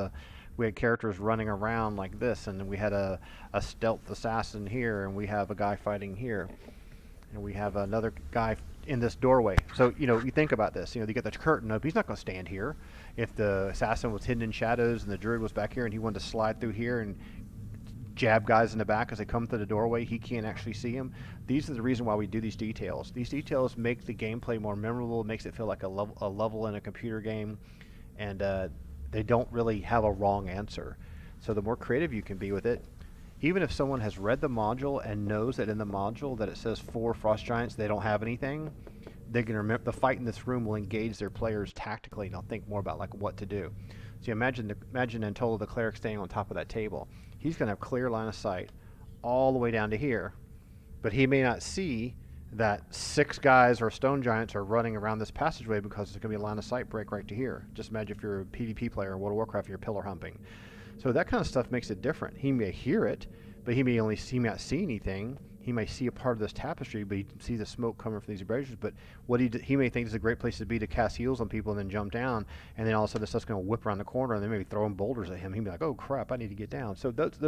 we had characters running around like this, and we had a stealth assassin here, and we have a guy fighting here, and we have another guy in this doorway. So, you know, you think about this. You know, you get the curtain up. He's not going to stand here. If the assassin was hidden in shadows and the druid was back here and he wanted to slide through here and jab guys in the back as they come through the doorway, he can't actually see him. These are the reason why we do these details. These details make the gameplay more memorable. It makes it feel like a level in a computer game, and they don't really have a wrong answer. So the more creative you can be with it, even if someone has read the module and knows that in the module that it says 4 frost giants, they don't have anything, they can remember the fight in this room will engage their players tactically, and they'll think more about like what to do. So you imagine Antola, the cleric, standing on top of that table. He's going to have clear line of sight all the way down to here, but he may not see that 6 guys or stone giants are running around this passageway because there's going to be a line of sight break right to here. Just imagine if you're a PvP player in World of Warcraft, you're pillar humping. So that kind of stuff makes it different. He may hear it, but he may not see anything. He may see a part of this tapestry, but he sees the smoke coming from these abrasions. But what he may think is a great place to be to cast heals on people and then jump down, and then all of a sudden the stuff's going to whip around the corner, and they may be throwing boulders at him. He'd be like, "Oh crap, I need to get down." So that's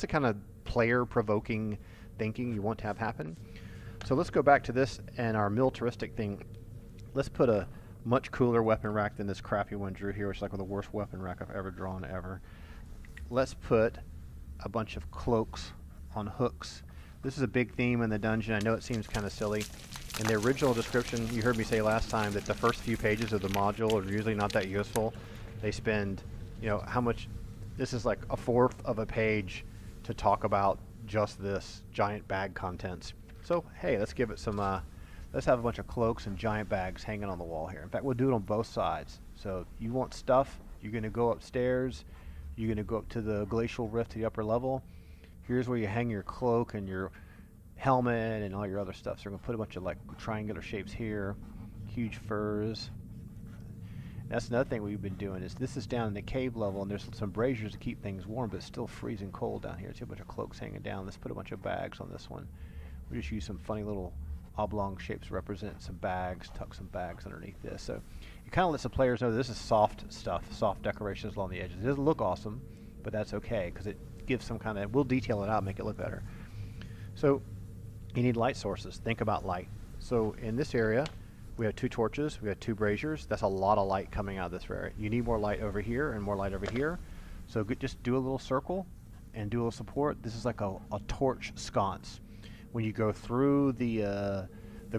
the kind of player-provoking thinking you want to have happen. So let's go back to this and our militaristic thing. Let's put a much cooler weapon rack than this crappy one Drew here, which is like the worst weapon rack I've ever drawn ever. Let's put a bunch of cloaks on hooks. This is a big theme in the dungeon. I know it seems kind of silly. In the original description, you heard me say last time that the first few pages of the module are usually not that useful. They spend, you know, how much, this is like a fourth of a page to talk about just this giant bag contents. So, hey, let's give it some, let's have a bunch of cloaks and giant bags hanging on the wall here. In fact, we'll do it on both sides. So you want stuff, you're going to go upstairs, you're going to go up to the Glacial Rift to the upper level. Here's where you hang your cloak and your helmet and all your other stuff. So we're going to put a bunch of like triangular shapes here, huge furs. That's another thing we've been doing is this is down in the cave level, and there's some braziers to keep things warm, but it's still freezing cold down here. See a bunch of cloaks hanging down. Let's put a bunch of bags on this one. We just use some funny little oblong shapes to represent some bags, tuck some bags underneath this. So it kind of lets the players know this is soft stuff, soft decorations along the edges. It doesn't look awesome, but that's okay because it gives some kind of, we'll detail it out, make it look better. So you need light sources. Think about light. So in this area, we have 2 torches, we have 2 braziers. That's a lot of light coming out of this area. You need more light over here and more light over here. So just do a little circle and do a little support. This is like a torch sconce. When you go through the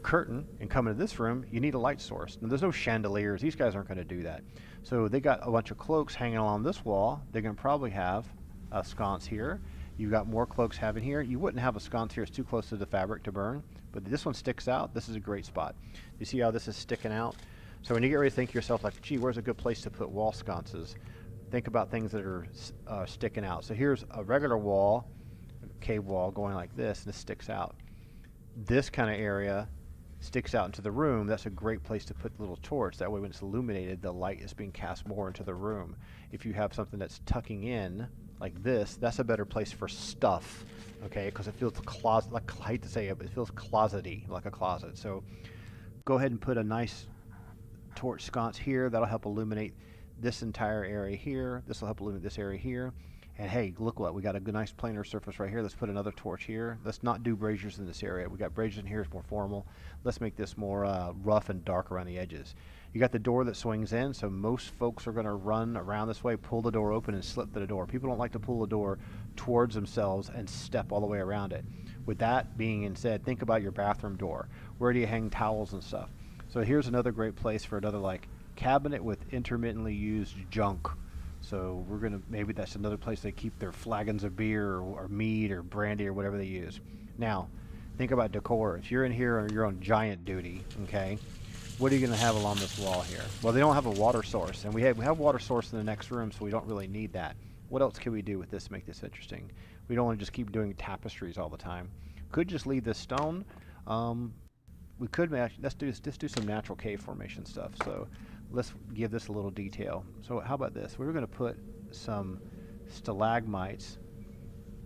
curtain and come into this room, you need a light source. Now, there's no chandeliers. These guys aren't going to do that. So they got a bunch of cloaks hanging along this wall. They're going to probably have a sconce here. You've got more cloaks having here. You wouldn't have a sconce here. It's too close to the fabric to burn. But this one sticks out. This is a great spot. You see how this is sticking out? So when you get ready to think to yourself, like, gee, where's a good place to put wall sconces? Think about things that are sticking out. So here's a regular wall, cave wall going like this, and this sticks out. This kind of area sticks out into the room. That's a great place to put the little torch. That way when it's illuminated, the light is being cast more into the room. If you have something that's tucking in like this, that's a better place for stuff, okay? Because it feels closet, like, I hate to say it, but it feels closety, like a closet. So go ahead and put a nice torch sconce here. That'll help illuminate this entire area here. This will help illuminate this area here. And hey, look what, we got a good, nice planar surface right here. Let's put another torch here. Let's not do braziers in this area. We got braziers in here, it's more formal. Let's make this more rough and dark around the edges. You got the door that swings in, so most folks are going to run around this way, pull the door open, and slip through the door. People don't like to pull the door towards themselves and step all the way around it. With that being said, think about your bathroom door. Where do you hang towels and stuff? So here's another great place for another like cabinet with intermittently used junk. So we're gonna, maybe that's another place they keep their flagons of beer or mead or brandy or whatever they use. Now, think about decor. If you're in here or you're on giant duty, okay, what are you gonna have along this wall here? Well, they don't have a water source, and we have water source in the next room, so we don't really need that. What else can we do with this to make this interesting? We don't want to just keep doing tapestries all the time. Could just leave this stone. We could match. Let's do some natural cave formation stuff. So let's give this a little detail. So how about this? We're going to put some stalagmites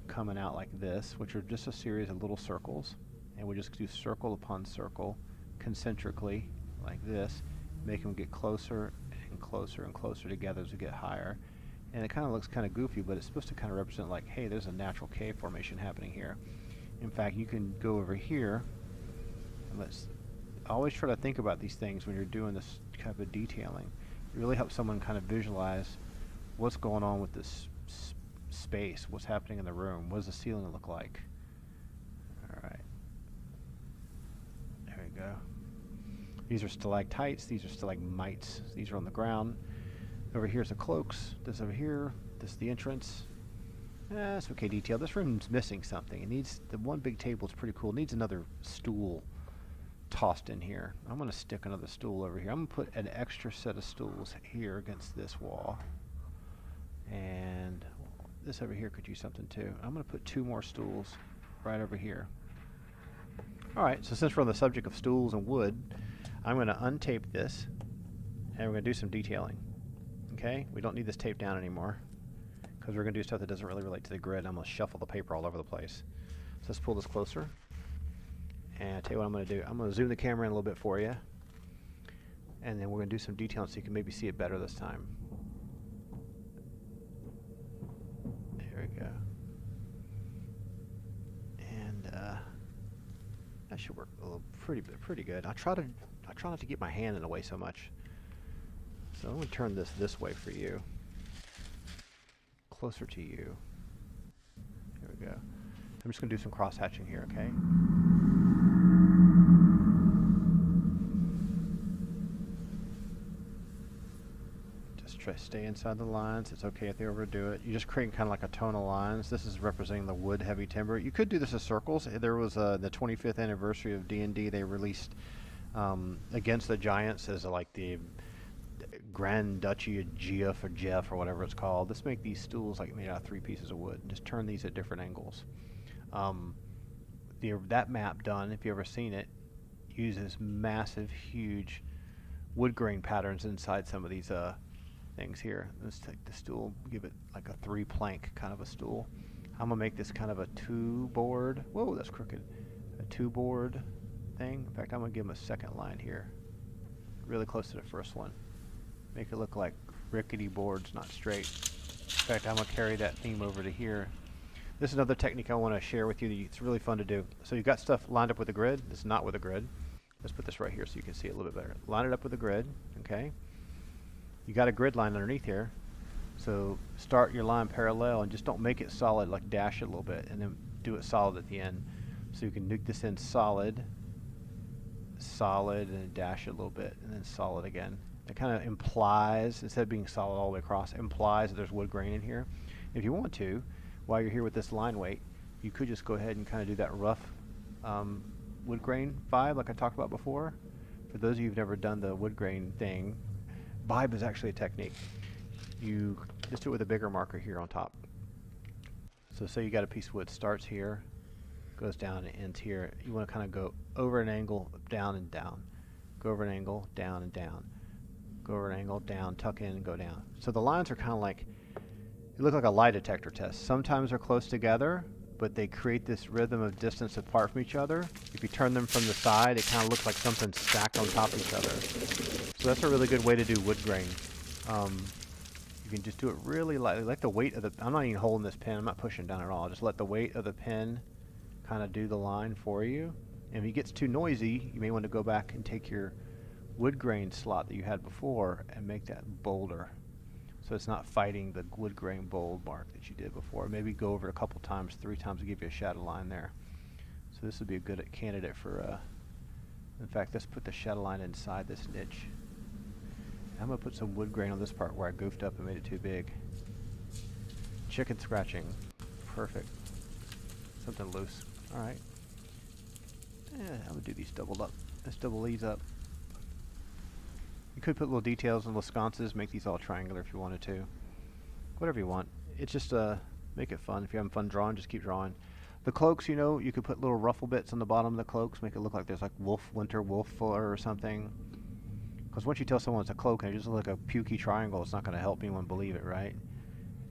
coming out like this, which are just a series of little circles, and we just do circle upon circle, concentrically, like this. Make them get closer and closer and closer together as we get higher. And it kind of looks kind of goofy, but it's supposed to kind of represent like, hey, there's a natural cave formation happening here. In fact, you can go over here. Let's always try to think about these things when you're doing this kind of detailing. It really helps someone kind of visualize what's going on with this space, what's happening in the room, what does the ceiling look like. Alright, there we go. These are stalactites, these are stalagmites, these are on the ground. Over here's the cloaks, this over here, this is the entrance. That's okay detail. This room's missing something. It needs, the one big table is pretty cool. It needs another stool tossed in here. I'm going to stick another stool over here. I'm going to put an extra set of stools here against this wall. And this over here could use something too. I'm going to put 2 more stools right over here. Alright, so since we're on the subject of stools and wood, I'm going to untape this and we're going to do some detailing. Okay? We don't need this tape down anymore because we're going to do stuff that doesn't really relate to the grid. I'm going to shuffle the paper all over the place. So let's pull this closer. And I'll tell you what I'm going to do. I'm going to zoom the camera in a little bit for you. And then we're going to do some detailing so you can maybe see it better this time. There we go. And that should work a little pretty good. I try not to get my hand in the way so much. So I'm going to turn this way for you. Closer to you. There we go. I'm just going to do some cross hatching here, okay? Just try to stay inside the lines. It's okay if they overdo it. You just create kind of like a tonal lines. This is representing the wood heavy timber. You could do this as circles. There was the 25th anniversary of D&D. They released Against the Giants as like the Grand Duchy of Geoff or Jeff or whatever it's called. Let's make these stools like made out of 3 pieces of wood. Just turn these at different angles. That map done, if you've ever seen it, uses massive, huge wood grain patterns inside some of these things here. Let's take the stool, give it like a 3-plank kind of a stool. I'm gonna make this kind of a 2-board. Whoa, that's crooked. A 2-board thing. In fact, I'm gonna give them a second line here, really close to the first one. Make it look like rickety boards, not straight. In fact, I'm going to carry that theme over to here. This is another technique I want to share with you. It's really fun to do. So you've got stuff lined up with a grid. This is not with a grid. Let's put this right here so you can see it a little bit better. Line it up with a grid, okay? You got a grid line underneath here. So start your line parallel and just don't make it solid, like dash it a little bit, and then do it solid at the end. So you can nuke this in solid, solid, and then dash it a little bit, and then solid again. It kind of implies, instead of being solid all the way across, implies that there's wood grain in here. If you want to, while you're here with this line weight, you could just go ahead and kind of do that rough wood grain vibe like I talked about before. For those of you who've never done the wood grain thing, vibe is actually a technique. You just do it with a bigger marker here on top. So say you got a piece of wood, starts here, goes down and ends here. You want to kind of go over an angle, down and down. Go over an angle, down and down. Go over an angle, down, tuck in, and go down. So the lines are kind of like, they look like a lie detector test. Sometimes they're close together, but they create this rhythm of distance apart from each other. If you turn them from the side, it kind of looks like something stacked on top of each other. So that's a really good way to do wood grain. You can just do it really lightly, like the weight of the, I'm not even holding this pen, I'm not pushing down at all. Just let the weight of the pen kind of do the line for you. And if it gets too noisy, you may want to go back and take your wood grain slot that you had before and make that bolder, so it's not fighting the wood grain bold mark that you did before. Maybe go over it a couple times, 3 times to give you a shadow line there. So this would be a good candidate for in fact, let's put the shadow line inside this niche. I'm going to put some wood grain on this part where I goofed up and made it too big. chicken scratching. Perfect. Something loose. Alright. I'm gonna do these doubled up. Let's double these up. You could put little details and little sconces, make these all triangular if you wanted to. Whatever you want. It's just make it fun. If you're having fun drawing, just keep drawing. The cloaks, you know, you could put little ruffle bits on the bottom of the cloaks, make it look like there's like winter wolf fur or something. Because once you tell someone it's a cloak and it just looks like a pukey triangle, it's not going to help anyone believe it, right?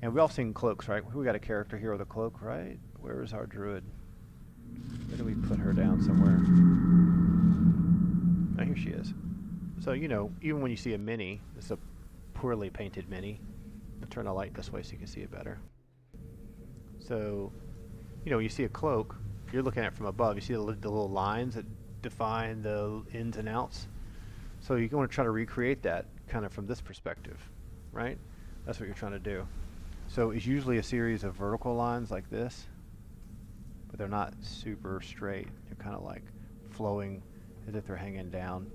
And we've all seen cloaks, right? We got a character here with a cloak, right? Where is our druid? Where do we put her down somewhere? Oh, here she is. So, you know, even when you see a mini, it's a poorly painted mini. I'll turn the light this way so you can see it better. So, you know, when you see a cloak, you're looking at it from above. You see the little lines that define the ins and outs. So you want to try to recreate that kind of from this perspective, right? That's what you're trying to do. So it's usually a series of vertical lines like this, but they're not super straight. They're kind of like flowing as if they're hanging down.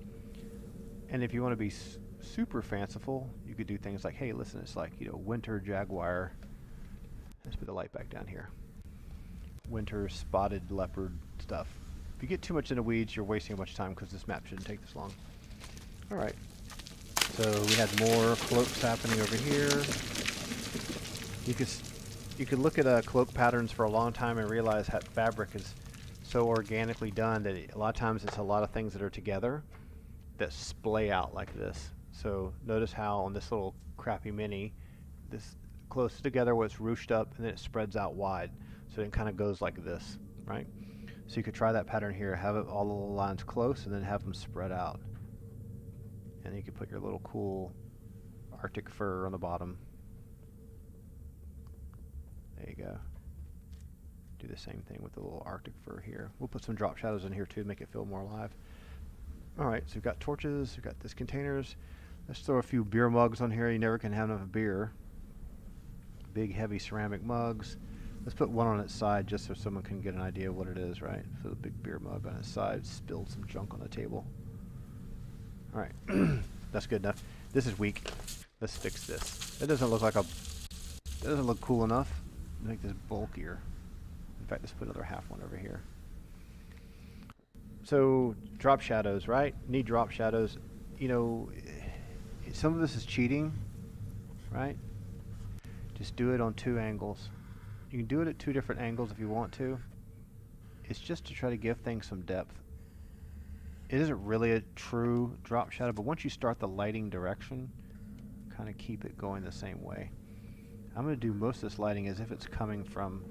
And if you want to be super fanciful, you could do things like, hey, listen, it's like, you know, winter jaguar. Let's put the light back down here. Winter spotted leopard stuff. If you get too much in the weeds, you're wasting a bunch of time because this map shouldn't take this long. Alright, so we had more cloaks happening over here. You could look at cloak patterns for a long time and realize how fabric is so organically done that a lot of times it's a lot of things that are together that splay out like this. So notice how on this little crappy mini, this close together where it's ruched up and then it spreads out wide. So it kind of goes like this, right? So you could try that pattern here, have it all the little lines close and then have them spread out. And you could put your little cool Arctic fur on the bottom. There you go. Do the same thing with the little Arctic fur here. We'll put some drop shadows in here too to make it feel more alive. Alright, so we've got torches, we've got this containers. Let's throw a few beer mugs on here. You never can have enough beer. Big heavy ceramic mugs. Let's put one on its side just so someone can get an idea of what it is, right? So the big beer mug on its side spilled some junk on the table. Alright, that's good enough. This is weak. Let's fix this. It doesn't look like it doesn't look cool enough. Make this bulkier. In fact, let's put another half one over here. So, drop shadows, right? Need drop shadows. You know, some of this is cheating, right? Just do it on 2 angles. You can do it at 2 different angles if you want to. It's just to try to give things some depth. It isn't really a true drop shadow, but once you start the lighting direction, kind of keep it going the same way. I'm going to do most of this lighting as if it's coming from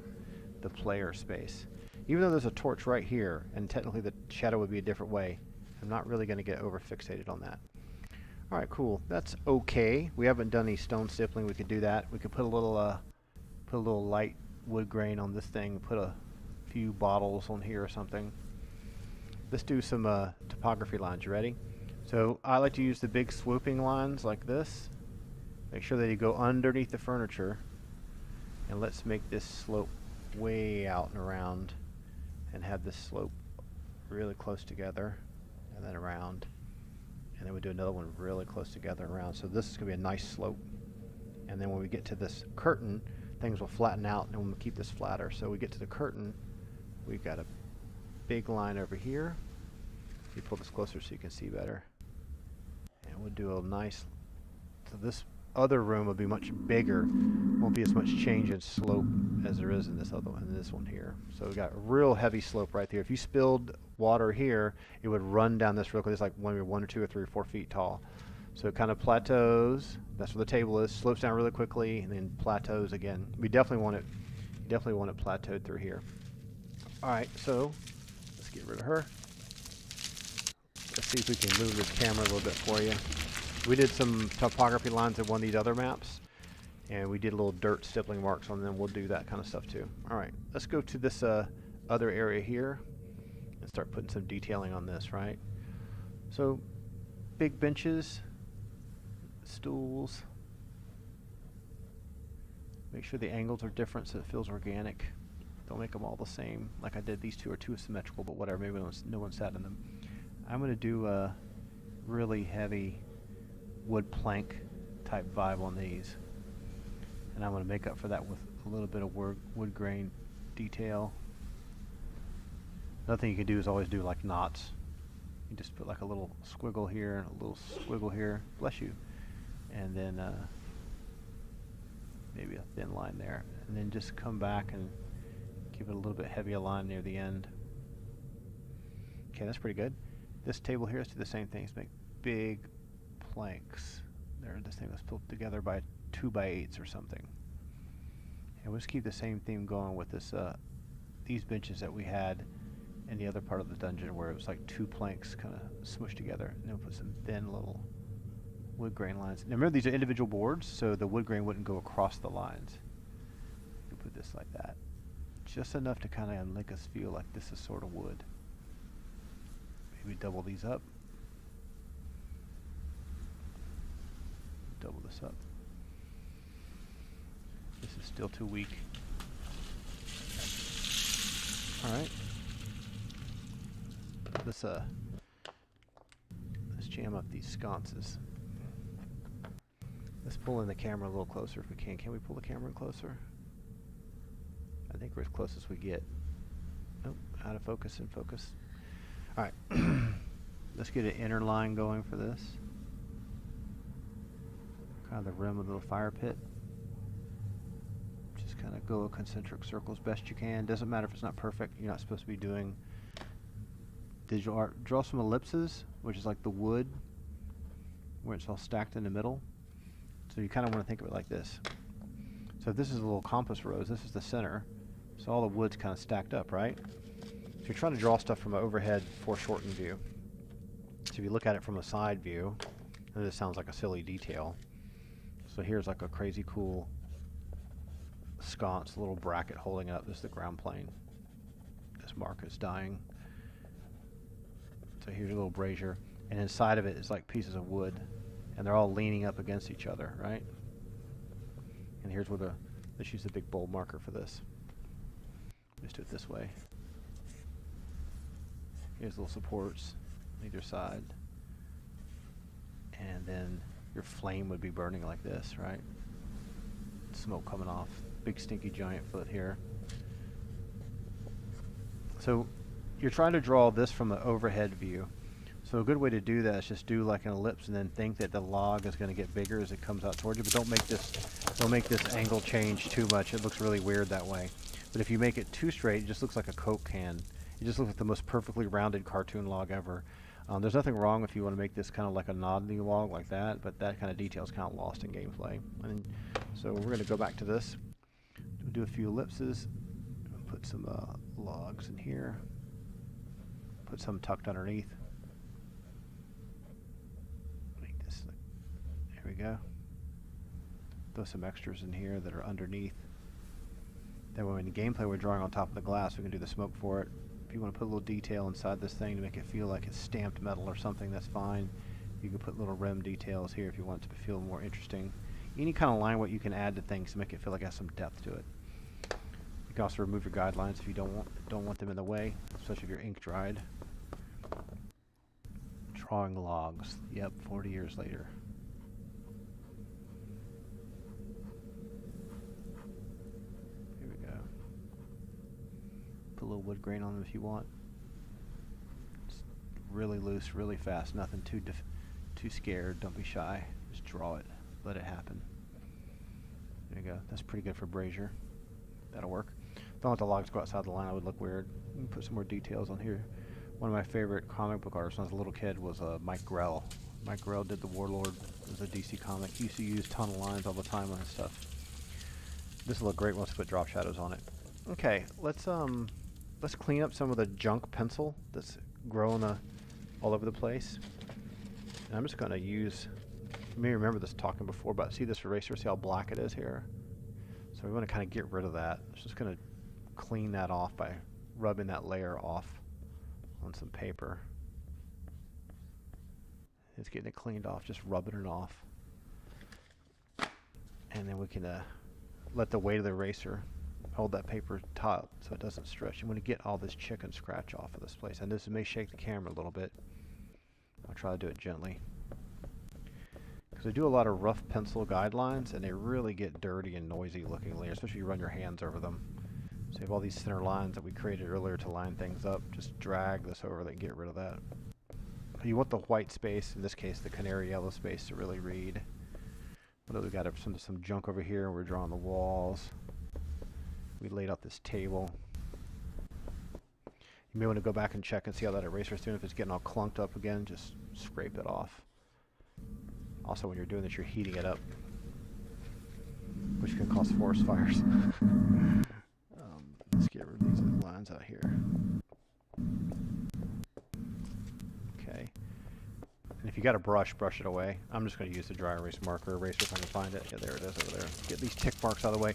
the player space. Even though there's a torch right here, and technically the shadow would be a different way, I'm not really going to get over fixated on that. Alright, cool. That's okay. We haven't done any stone stippling. We could do that. We could put a little light wood grain on this thing, put a few bottles on here or something. Let's do some topography lines. You ready? So I like to use the big swooping lines like this. Make sure that you go underneath the furniture. And let's make this slope way out and around and have this slope really close together and then around. And then we do another one really close together and around. So this is going to be a nice slope. And then when we get to this curtain, things will flatten out and we'll keep this flatter. So we get to the curtain, we've got a big line over here. You pull this closer so you can see better. And we'll do a nice, so this other room will be much bigger. Won't be as much change in slope as there is in this other one, in this one here. So we got a real heavy slope right there. If you spilled water here, it would run down this real quick. It's like one or 2 or 3 or 4 feet tall. So it kind of plateaus. That's where the table is. Slopes down really quickly and then plateaus again. We definitely want it plateaued through here. All right, so let's get rid of her. Let's see if we can move the camera a little bit for you. We did some topography lines in one of these other maps, and we did little dirt stippling marks on them. We'll do that kind of stuff too. All right, let's go to this other area here and start putting some detailing on this, right? So big benches, stools. Make sure the angles are different so it feels organic. Don't make them all the same. Like I did, these two are too symmetrical, but whatever, maybe no one sat in them. I'm going to do a really heavy wood plank type vibe on these. And I'm going to make up for that with a little bit of wood grain detail. Another thing you can do is always do like knots. You just put like a little squiggle here and a little squiggle here, bless you, and then maybe a thin line there, and then just come back and give it a little bit heavier line near the end. Okay, that's pretty good. This table here, let's do the same thing. Let's make big planks. They're this thing that's put together by 2x8s or something. And we'll just keep the same theme going with this these benches that we had in the other part of the dungeon where it was like 2 planks kind of smushed together. And then we'll put some thin little wood grain lines. Now remember, these are individual boards, so the wood grain wouldn't go across the lines. You put this like that. Just enough to kind of make us feel like this is sort of wood. Maybe double these up. Double this up. This is still too weak. Alright. Let's jam up these sconces. Let's pull in the camera a little closer if we can. Can we pull the camera in closer? I think we're as close as we get. Nope, out of focus and focus. Alright. Let's get an inner line going for this. Kind of the rim of the fire pit. Just kind of go concentric circles best you can. Doesn't matter if it's not perfect. You're not supposed to be doing digital art. Draw some ellipses, which is like the wood where it's all stacked in the middle. So you kind of want to think of it like this. So if this is a little compass rose, this is the center. So all the wood's kind of stacked up, right? So you're trying to draw stuff from an overhead foreshortened view. So if you look at it from a side view, and this sounds like a silly detail. So here's like a crazy cool sconce, little bracket holding it up. This is the ground plane. This mark is dying. So here's a little brazier, and inside of it is like pieces of wood, and they're all leaning up against each other, right? And here's where let's use the big bold marker for this. Let's do it this way. Here's little supports on either side, and then your flame would be burning like this, right? Smoke coming off. Big stinky giant foot here. So you're trying to draw this from an overhead view. So a good way to do that is just do like an ellipse and then think that the log is going to get bigger as it comes out towards you, but don't make this angle change too much. It looks really weird that way. But if you make it too straight, it just looks like a Coke can. It just looks like the most perfectly rounded cartoon log ever. There's nothing wrong if you want to make this kind of like a nodding log like that, but that kind of detail is kind of lost in gameplay. And so we're going to go back to this. We'll do a few ellipses. Put some logs in here. Put some tucked underneath. Make this. There we go. Throw some extras in here that are underneath. Then when in the gameplay we're drawing on top of the glass, we can do the smoke for it. If you want to put a little detail inside this thing to make it feel like it's stamped metal or something, that's fine. You can put little rim details here if you want it to feel more interesting. Any kind of line what you can add to things to make it feel like it has some depth to it. You can also remove your guidelines if you don't want them in the way, especially if your ink dried. Drawing logs. Yep, 40 years later. Here we go. Put a little wood grain on them if you want. It's really loose, really fast. Nothing too scared. Don't be shy. Just draw it. Let it happen. There you go. That's pretty good for brazier. That'll work. If I want the logs to go outside the line, it would look weird. You can put some more details on here. One of my favorite comic book artists when I was a little kid was Mike Grell. Mike Grell did the Warlord. It was a DC comic. He used to use tunnel lines all the time on his stuff. This will look great once we put drop shadows on it. Okay, let's clean up some of the junk pencil that's growing all over the place. And I'm just going to use. You may remember this talking before, but see this eraser? See how black it is here? So we want to kind of get rid of that. It's just going to clean that off by rubbing that layer off on some paper. It's getting it cleaned off, just rubbing it off. And then we can let the weight of the eraser hold that paper taut so it doesn't stretch. You want to get all this chicken scratch off of this place. And this may shake the camera a little bit. I'll try to do it gently. Because I do a lot of rough pencil guidelines, and they really get dirty and noisy looking later, especially if you run your hands over them. So you have all these thinner lines that we created earlier to line things up. Just drag this over and get rid of that. You want the white space, in this case the canary yellow space, to really read. But we got some junk over here. We're drawing the walls. We laid out this table. You may want to go back and check and see how that eraser's doing. If it's getting all clunked up again, just scrape it off. Also, when you're doing this, you're heating it up, which can cause forest fires. Let's get rid of these lines out here. Okay. And if you got a brush it away. I'm just going to use the dry erase marker eraser if I can find it. Yeah, there it is over there. Get these tick marks out of the way.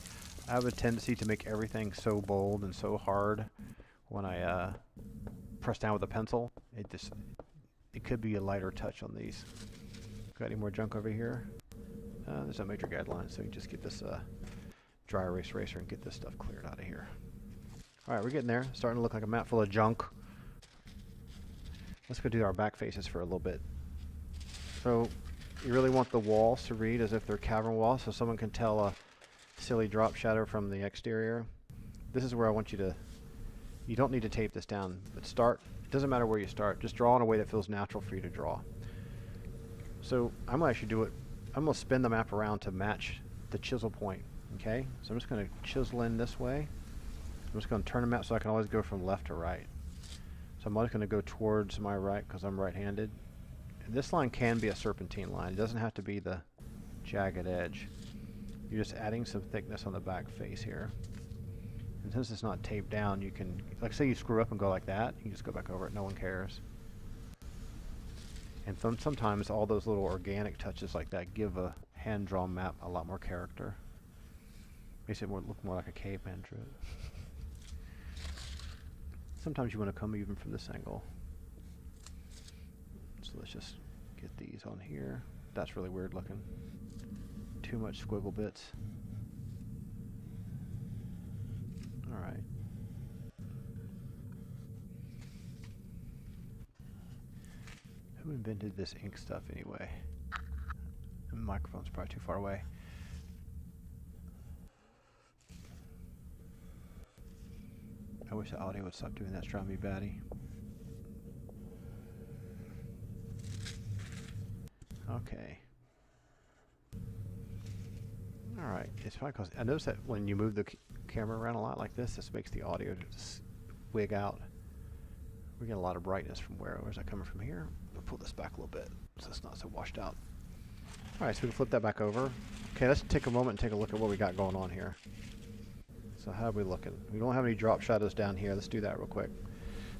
I have a tendency to make everything so bold and so hard when I press down with a pencil. It could be a lighter touch on these. Got any more junk over here? There's no major guidelines, so you just get this dry erase eraser and get this stuff cleared out of here. Alright, we're getting there. Starting to look like a map full of junk. Let's go do our back faces for a little bit. So, you really want the walls to read as if they're cavern walls, so someone can tell a silly drop shadow from the exterior. This is where I want you to... You don't need to tape this down, but start... It doesn't matter where you start. Just draw in a way that feels natural for you to draw. So, I'm going to actually do it... I'm going to spin the map around to match the chisel point. Okay? So I'm just going to chisel in this way. I'm just going to turn the map so I can always go from left to right. So I'm always going to go towards my right because I'm right-handed. And this line can be a serpentine line. It doesn't have to be the jagged edge. You're just adding some thickness on the back face here. And since it's not taped down, you can, like say you screw up and go like that, you can just go back over it, no one cares. And sometimes all those little organic touches like that give a hand-drawn map a lot more character. Makes it look more like a caveman drew it. Sometimes you want to come even from this angle. So let's just get these on here. That's really weird looking. Too much squiggle bits. Alright. Who invented this ink stuff anyway? The microphone's probably too far away. I wish the audio would stop doing that. It's driving me batty. Okay. Alright. It's probably because I noticed that when you move the camera around a lot like this makes the audio just wig out. We get a lot of brightness from where's that coming from here? We'll pull this back a little bit so it's not so washed out. Alright, so we can flip that back over. Okay, let's take a moment and take a look at what we got going on here. So how are we looking? We don't have any drop shadows down here. Let's do that real quick.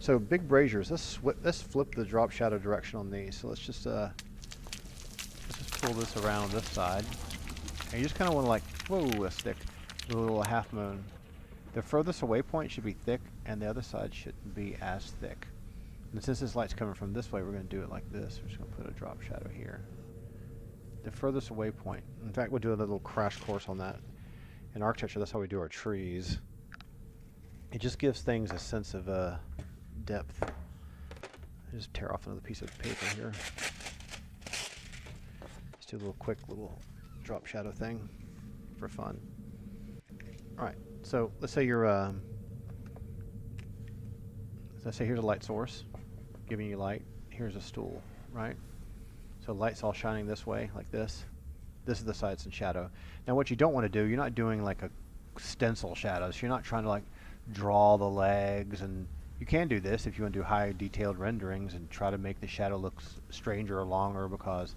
So big braziers. Let's flip the drop shadow direction on these. So let's just pull this around this side. And you just kind of want to like, whoa, that's thick. A little half moon. The furthest away point should be thick, and the other side shouldn't be as thick. And since this light's coming from this way, we're going to do it like this. We're just going to put a drop shadow here. The furthest away point. In fact, we'll do a little crash course on that. In architecture, that's how we do our trees. It just gives things a sense of depth. I just tear off another piece of paper here. Let's do a little quick little drop shadow thing for fun. Alright, so let's say you're let's say here's a light source giving you light. Here's a stool, right? So light's all shining this way, like this. This is the side that's in shadow. Now what you don't want to do, you're not doing like a stencil shadows. You're not trying to like draw the legs, and you can do this if you want to do high detailed renderings and try to make the shadow look stranger or longer because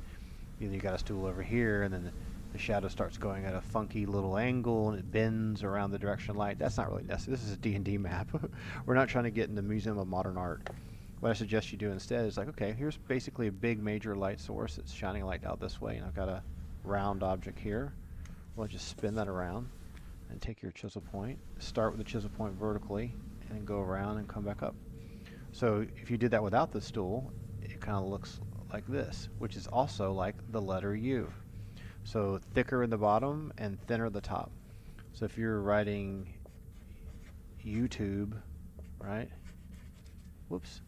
you got a stool over here and then the shadow starts going at a funky little angle and it bends around the direction of light. That's not really necessary. This is a D&D map. We're not trying to get in the Museum of Modern Art. What I suggest you do instead is like, okay, here's basically a big major light source that's shining light out this way, and I've got a round object here. We'll just spin that around and take your chisel point. Start with the chisel point vertically and then go around and come back up. So if you did that without the stool, it kind of looks like this, which is also like the letter U. So thicker in the bottom and thinner at the top. So if you're writing YouTube, right? Whoops.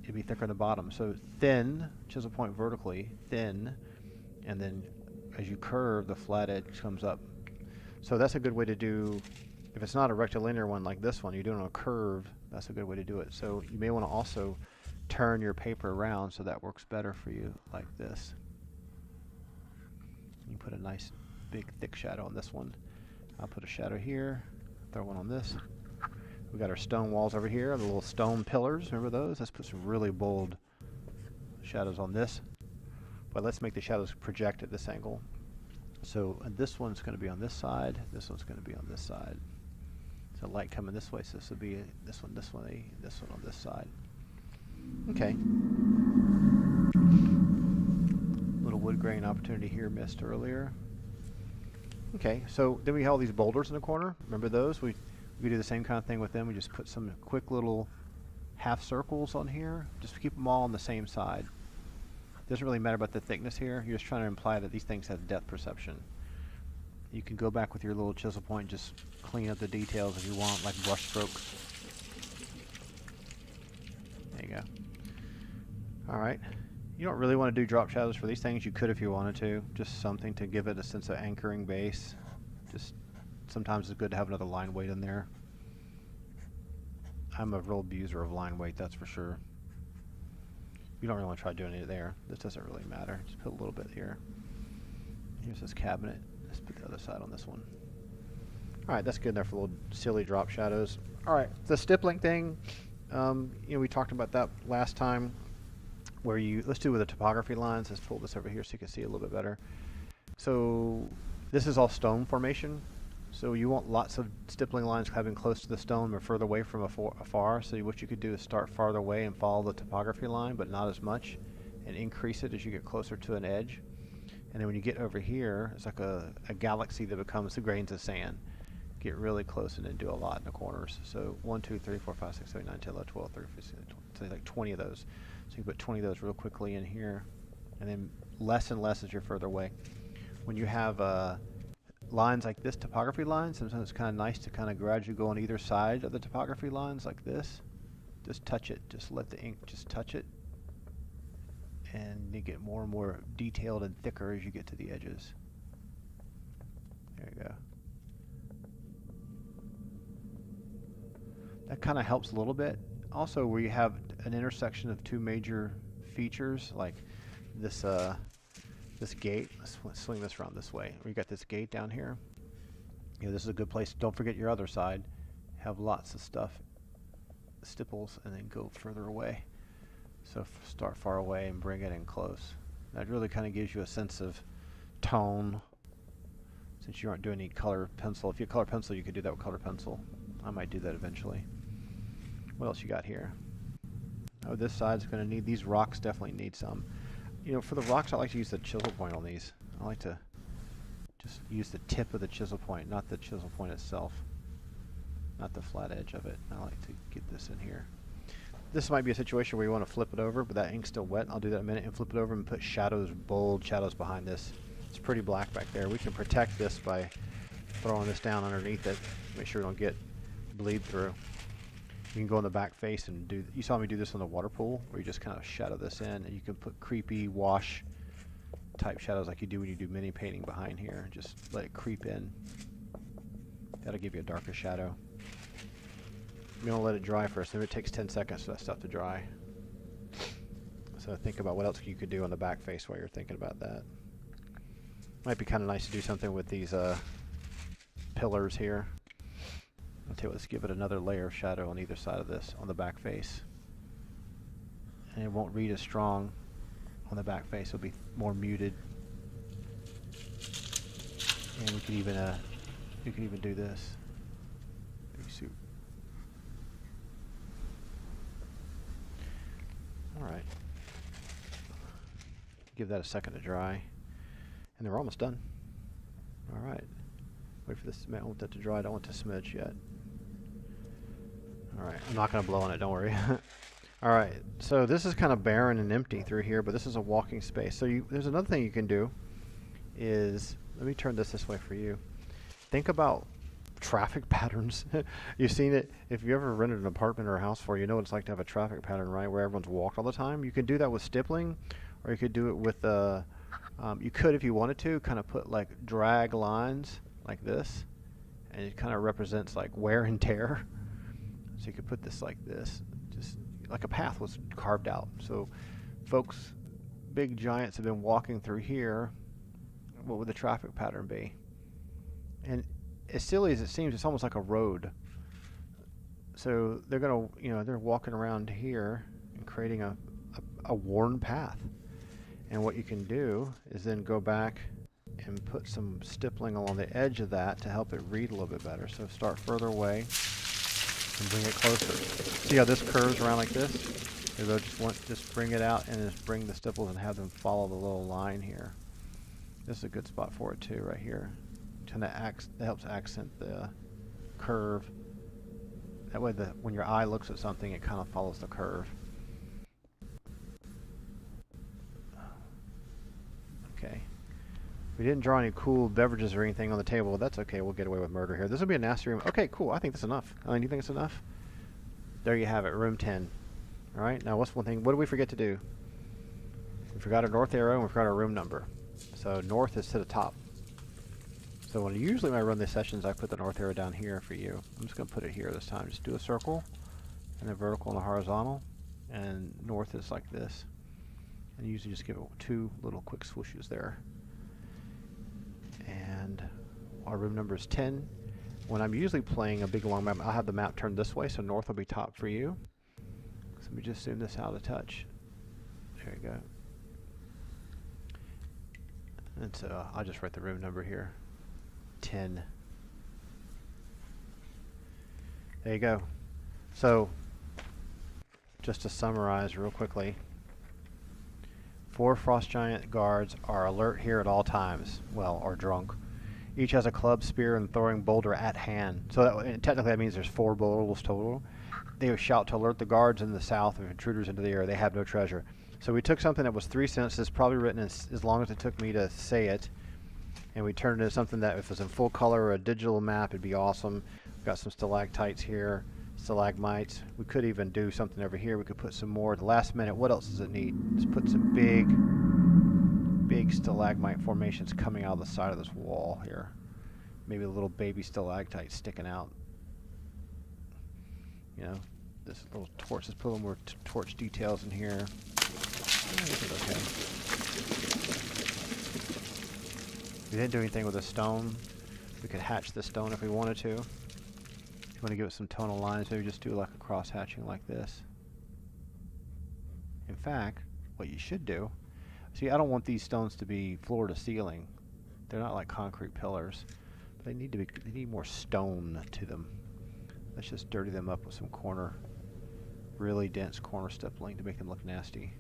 It'd be thicker in the bottom. So thin, chisel point vertically, thin, and then as you curve, the flat edge comes up. So that's a good way to do, if it's not a rectilinear one like this one, you're doing a curve, that's a good way to do it. So you may want to also turn your paper around so that works better for you, like this. You put a nice big thick shadow on this one. I'll put a shadow here, throw one on this. We got our stone walls over here, the little stone pillars, remember those? Let's put some really bold shadows on this. But let's make the shadows project at this angle. So this one's going to be on this side, this one's going to be on this side. So light coming this way, so this will be this one on this side. Okay. Little wood grain opportunity here missed earlier. Okay, so then we have all these boulders in the corner. Remember those? We do the same kind of thing with them. We just put some quick little half circles on here. Just keep them all on the same side. Doesn't really matter about the thickness here. You're just trying to imply that these things have depth perception. You can go back with your little chisel point, just clean up the details if you want, like brush strokes. There you go. Alright. You don't really want to do drop shadows for these things. You could if you wanted to. Just something to give it a sense of anchoring base. Just sometimes it's good to have another line weight in there. I'm a real abuser of line weight, that's for sure. You don't really want to try doing it there. This doesn't really matter. Just put a little bit here. Here's this cabinet. Let's put the other side on this one. Alright, that's good enough for little silly drop shadows. Alright, the stippling thing, we talked about that last time, where let's do it with the topography lines. Let's pull this over here so you can see a little bit better. So this is all stone formation. So you want lots of stippling lines having close to the stone or further away from afar. So what you could do is start farther away and follow the topography line, but not as much, and increase it as you get closer to an edge. And then when you get over here, it's like a galaxy that becomes the grains of sand. Get really close and then do a lot in the corners. So 1, 2, 3, 4, 5, 6, 7, 8, 9, 10, 11, 12, 13, 14, 15, 16, like 20 of those. So you put 20 of those real quickly in here, and then less and less as you're further away. When you have lines like this, topography lines, sometimes it's kind of nice to kind of gradually go on either side of the topography lines like this. Just touch it, just let the ink just touch it, and you get more and more detailed and thicker as you get to the edges. There you go. That kind of helps a little bit. Also, where you have an intersection of two major features, like this this gate. Let's swing this around this way. We got this gate down here. This is a good place. Don't forget your other side. Have lots of stuff, stipples, and then go further away. So start far away and bring it in close. That really kind of gives you a sense of tone, since you aren't doing any color pencil. If you color pencil, you could do that with color pencil. I might do that eventually. What else you got here? Oh, this side's going to need, these rocks definitely need some. For the rocks, I like to use the chisel point on these. I like to just use the tip of the chisel point, not the chisel point itself. Not the flat edge of it. I like to get this in here. This might be a situation where you want to flip it over, but that ink's still wet. I'll do that in a minute and flip it over and put shadows, bold shadows behind this. It's pretty black back there. We can protect this by throwing this down underneath it. Make sure we don't get bleed through. You can go in the back face and do, you saw me do this on the water pool, where you just kind of shadow this in, and you can put creepy wash type shadows like you do when you do mini painting behind here. Just let it creep in. That'll give you a darker shadow. You're going to let it dry first. Maybe it takes 10 seconds for that stuff to dry. So think about what else you could do on the back face while you're thinking about that. Might be kind of nice to do something with these pillars here. I'll tell you what, let's give it another layer of shadow on either side of this, on the back face. And it won't read as strong on the back face. It'll be more muted. And we could even do this. Alright. Give that a second to dry. And we're almost done. Alright. Wait for this. I want that to dry. I don't want to smudge yet. Alright. I'm not going to blow on it, don't worry. Alright. So this is kind of barren and empty through here, but this is a walking space. So there's another thing you can do is, let me turn this way for you. Think about traffic patterns. You've seen it. If you ever rented an apartment or a house before, you know what it's like to have a traffic pattern, right, where everyone's walked all the time. You can do that with stippling, or you could do it with You could, if you wanted to, kind of put like drag lines like this, and it kind of represents like wear and tear. So you could put this like this, just like a path was carved out. So folks, big giants have been walking through here. What would the traffic pattern be? And as silly as it seems, it's almost like a road. So they're gonna, they're walking around here and creating a worn path. And what you can do is then go back and put some stippling along the edge of that to help it read a little bit better. So start further away and bring it closer. See how this curves around like this? They'll just bring it out and just bring the stipples and have them follow the little line here. This is a good spot for it too, right here. That helps accent the curve. That way, when your eye looks at something, it kind of follows the curve. Okay. We didn't draw any cool beverages or anything on the table. That's okay. We'll get away with murder here. This will be a nasty room. Okay, cool. I think that's enough. Do you think it's enough? There you have it. Room 10. All right. Now, what's one thing? What did we forget to do? We forgot our north arrow and we forgot our room number. So north is to the top. So usually when I run these sessions, I put the north arrow down here for you. I'm just going to put it here this time. Just do a circle, and a vertical and a horizontal, and north is like this. And usually just give it 2 little quick swooshes there. And our room number is 10. When I'm usually playing a big long map, I'll have the map turned this way, so north will be top for you. So let me just zoom this out a touch. There you go. And so I'll just write the room number here. 10. There you go. So, just to summarize real quickly, 4 Frost Giant guards are alert here at all times. Well, or drunk. Each has a club, spear, and throwing boulder at hand. So technically that means there's 4 boulders total. They shout to alert the guards in the south of intruders into the area. They have no treasure. So we took something that was 3 sentences, probably written as long as it took me to say it, and we turned it into something that if it was in full color or a digital map, it'd be awesome. We've got some stalactites here, stalagmites. We could even do something over here. We could put some more at the last minute. What else does it need? Just put some big stalagmite formations coming out of the side of this wall here. Maybe a little baby stalactite sticking out. This little torch. Let's put a little more torch details in here. This is okay. We didn't do anything with the stone. We could hatch the stone if we wanted to. If you want to give it some tonal lines, maybe just do like a cross hatching like this. In fact, what you should do, see, I don't want these stones to be floor to ceiling. They're not like concrete pillars. But they need more stone to them. Let's just dirty them up with some really dense corner stippling to make them look nasty.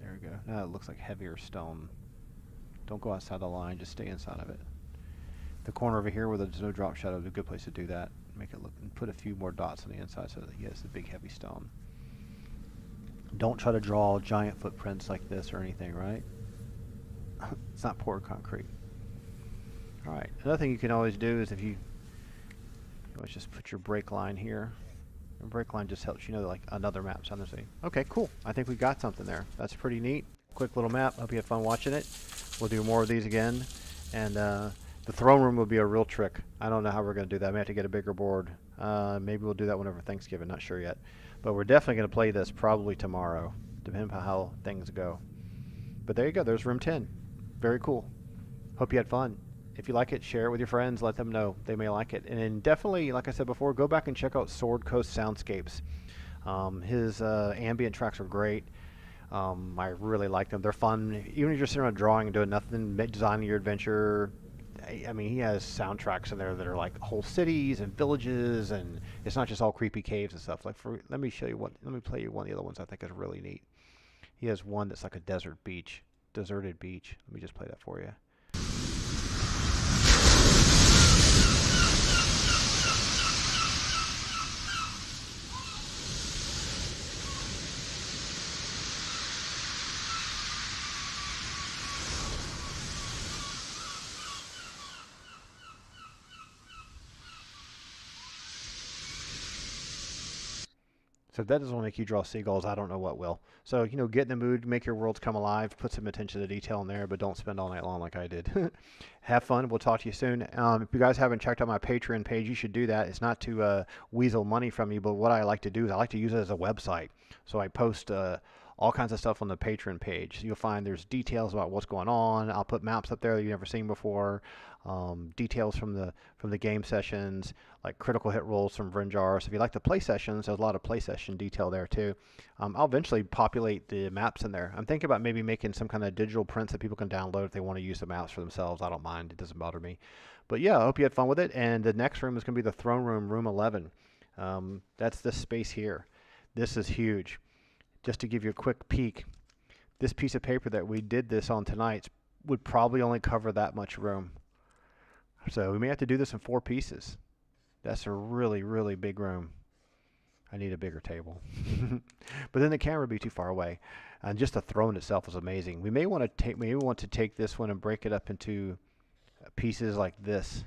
There we go. Now it looks like heavier stone. Don't go outside the line, just stay inside of it. The corner over here where there's no drop shadow is a good place to do that. Make it look, and put a few more dots on the inside so that he has the big heavy stone. Don't try to draw giant footprints like this or anything, right? It's not poured concrete. Alright, another thing you can always do is if you always just put your break line here. And break line just helps you know that like another map's on the same. Okay, cool. I think we got something there. That's pretty neat. Quick little map. Hope you had fun watching it. We'll do more of these again. And the throne room will be a real trick. I don't know how we're going to do that. I may have to get a bigger board. Maybe we'll do that whenever Thanksgiving. Not sure yet. But we're definitely going to play this probably tomorrow, depending on how things go. But there you go. There's room 10. Very cool. Hope you had fun. If you like it, share it with your friends. Let them know they may like it. And then definitely, like I said before, go back and check out Sword Coast Soundscapes. His ambient tracks are great. I really like them. They're fun. Even if you're sitting around drawing and doing nothing, designing your adventure. I mean, he has soundtracks in there that are like whole cities and villages, and it's not just all creepy caves and stuff. Like, let me play you one of the other ones I think is really neat. He has one that's like a deserted beach. Let me just play that for you. So if that doesn't make you draw seagulls, I don't know what will. So, get in the mood, make your worlds come alive, put some attention to detail in there, but don't spend all night long like I did. Have fun. We'll talk to you soon. If you guys haven't checked out my Patreon page, you should do that. It's not to weasel money from you, but what I like to do is I like to use it as a website. So I post all kinds of stuff on the Patreon page. You'll find there's details about what's going on. I'll put maps up there that you've never seen before. Details from the game sessions, like critical hit rolls from Vrinjar. So if you like the play sessions, there's a lot of play session detail there too. I'll eventually populate the maps in there. I'm thinking about maybe making some kind of digital prints that people can download if they want to use the maps for themselves. I don't mind. It doesn't bother me. But yeah, I hope you had fun with it. And the next room is going to be the throne room, room 11. That's this space here. This is huge. Just to give you a quick peek, this piece of paper that we did this on tonight would probably only cover that much room. So we may have to do this in 4 pieces. That's a really, really big room. I need a bigger table. But then the camera would be too far away. And just the throne itself is amazing. We may want to take this one and break it up into pieces like this.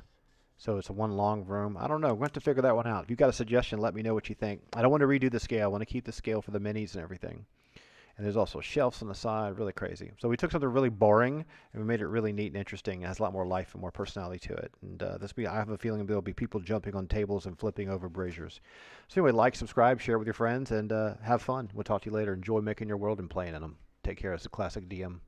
So it's a one long room. I don't know. We're going to have to figure that one out. If you've got a suggestion, let me know what you think. I don't want to redo the scale. I want to keep the scale for the minis and everything. And there's also shelves on the side. Really crazy. So we took something really boring and we made it really neat and interesting. It has a lot more life and more personality to it. And I have a feeling there'll be people jumping on tables and flipping over braziers. So anyway, like, subscribe, share with your friends, and have fun. We'll talk to you later. Enjoy making your world and playing in them. Take care. It's a classic DM.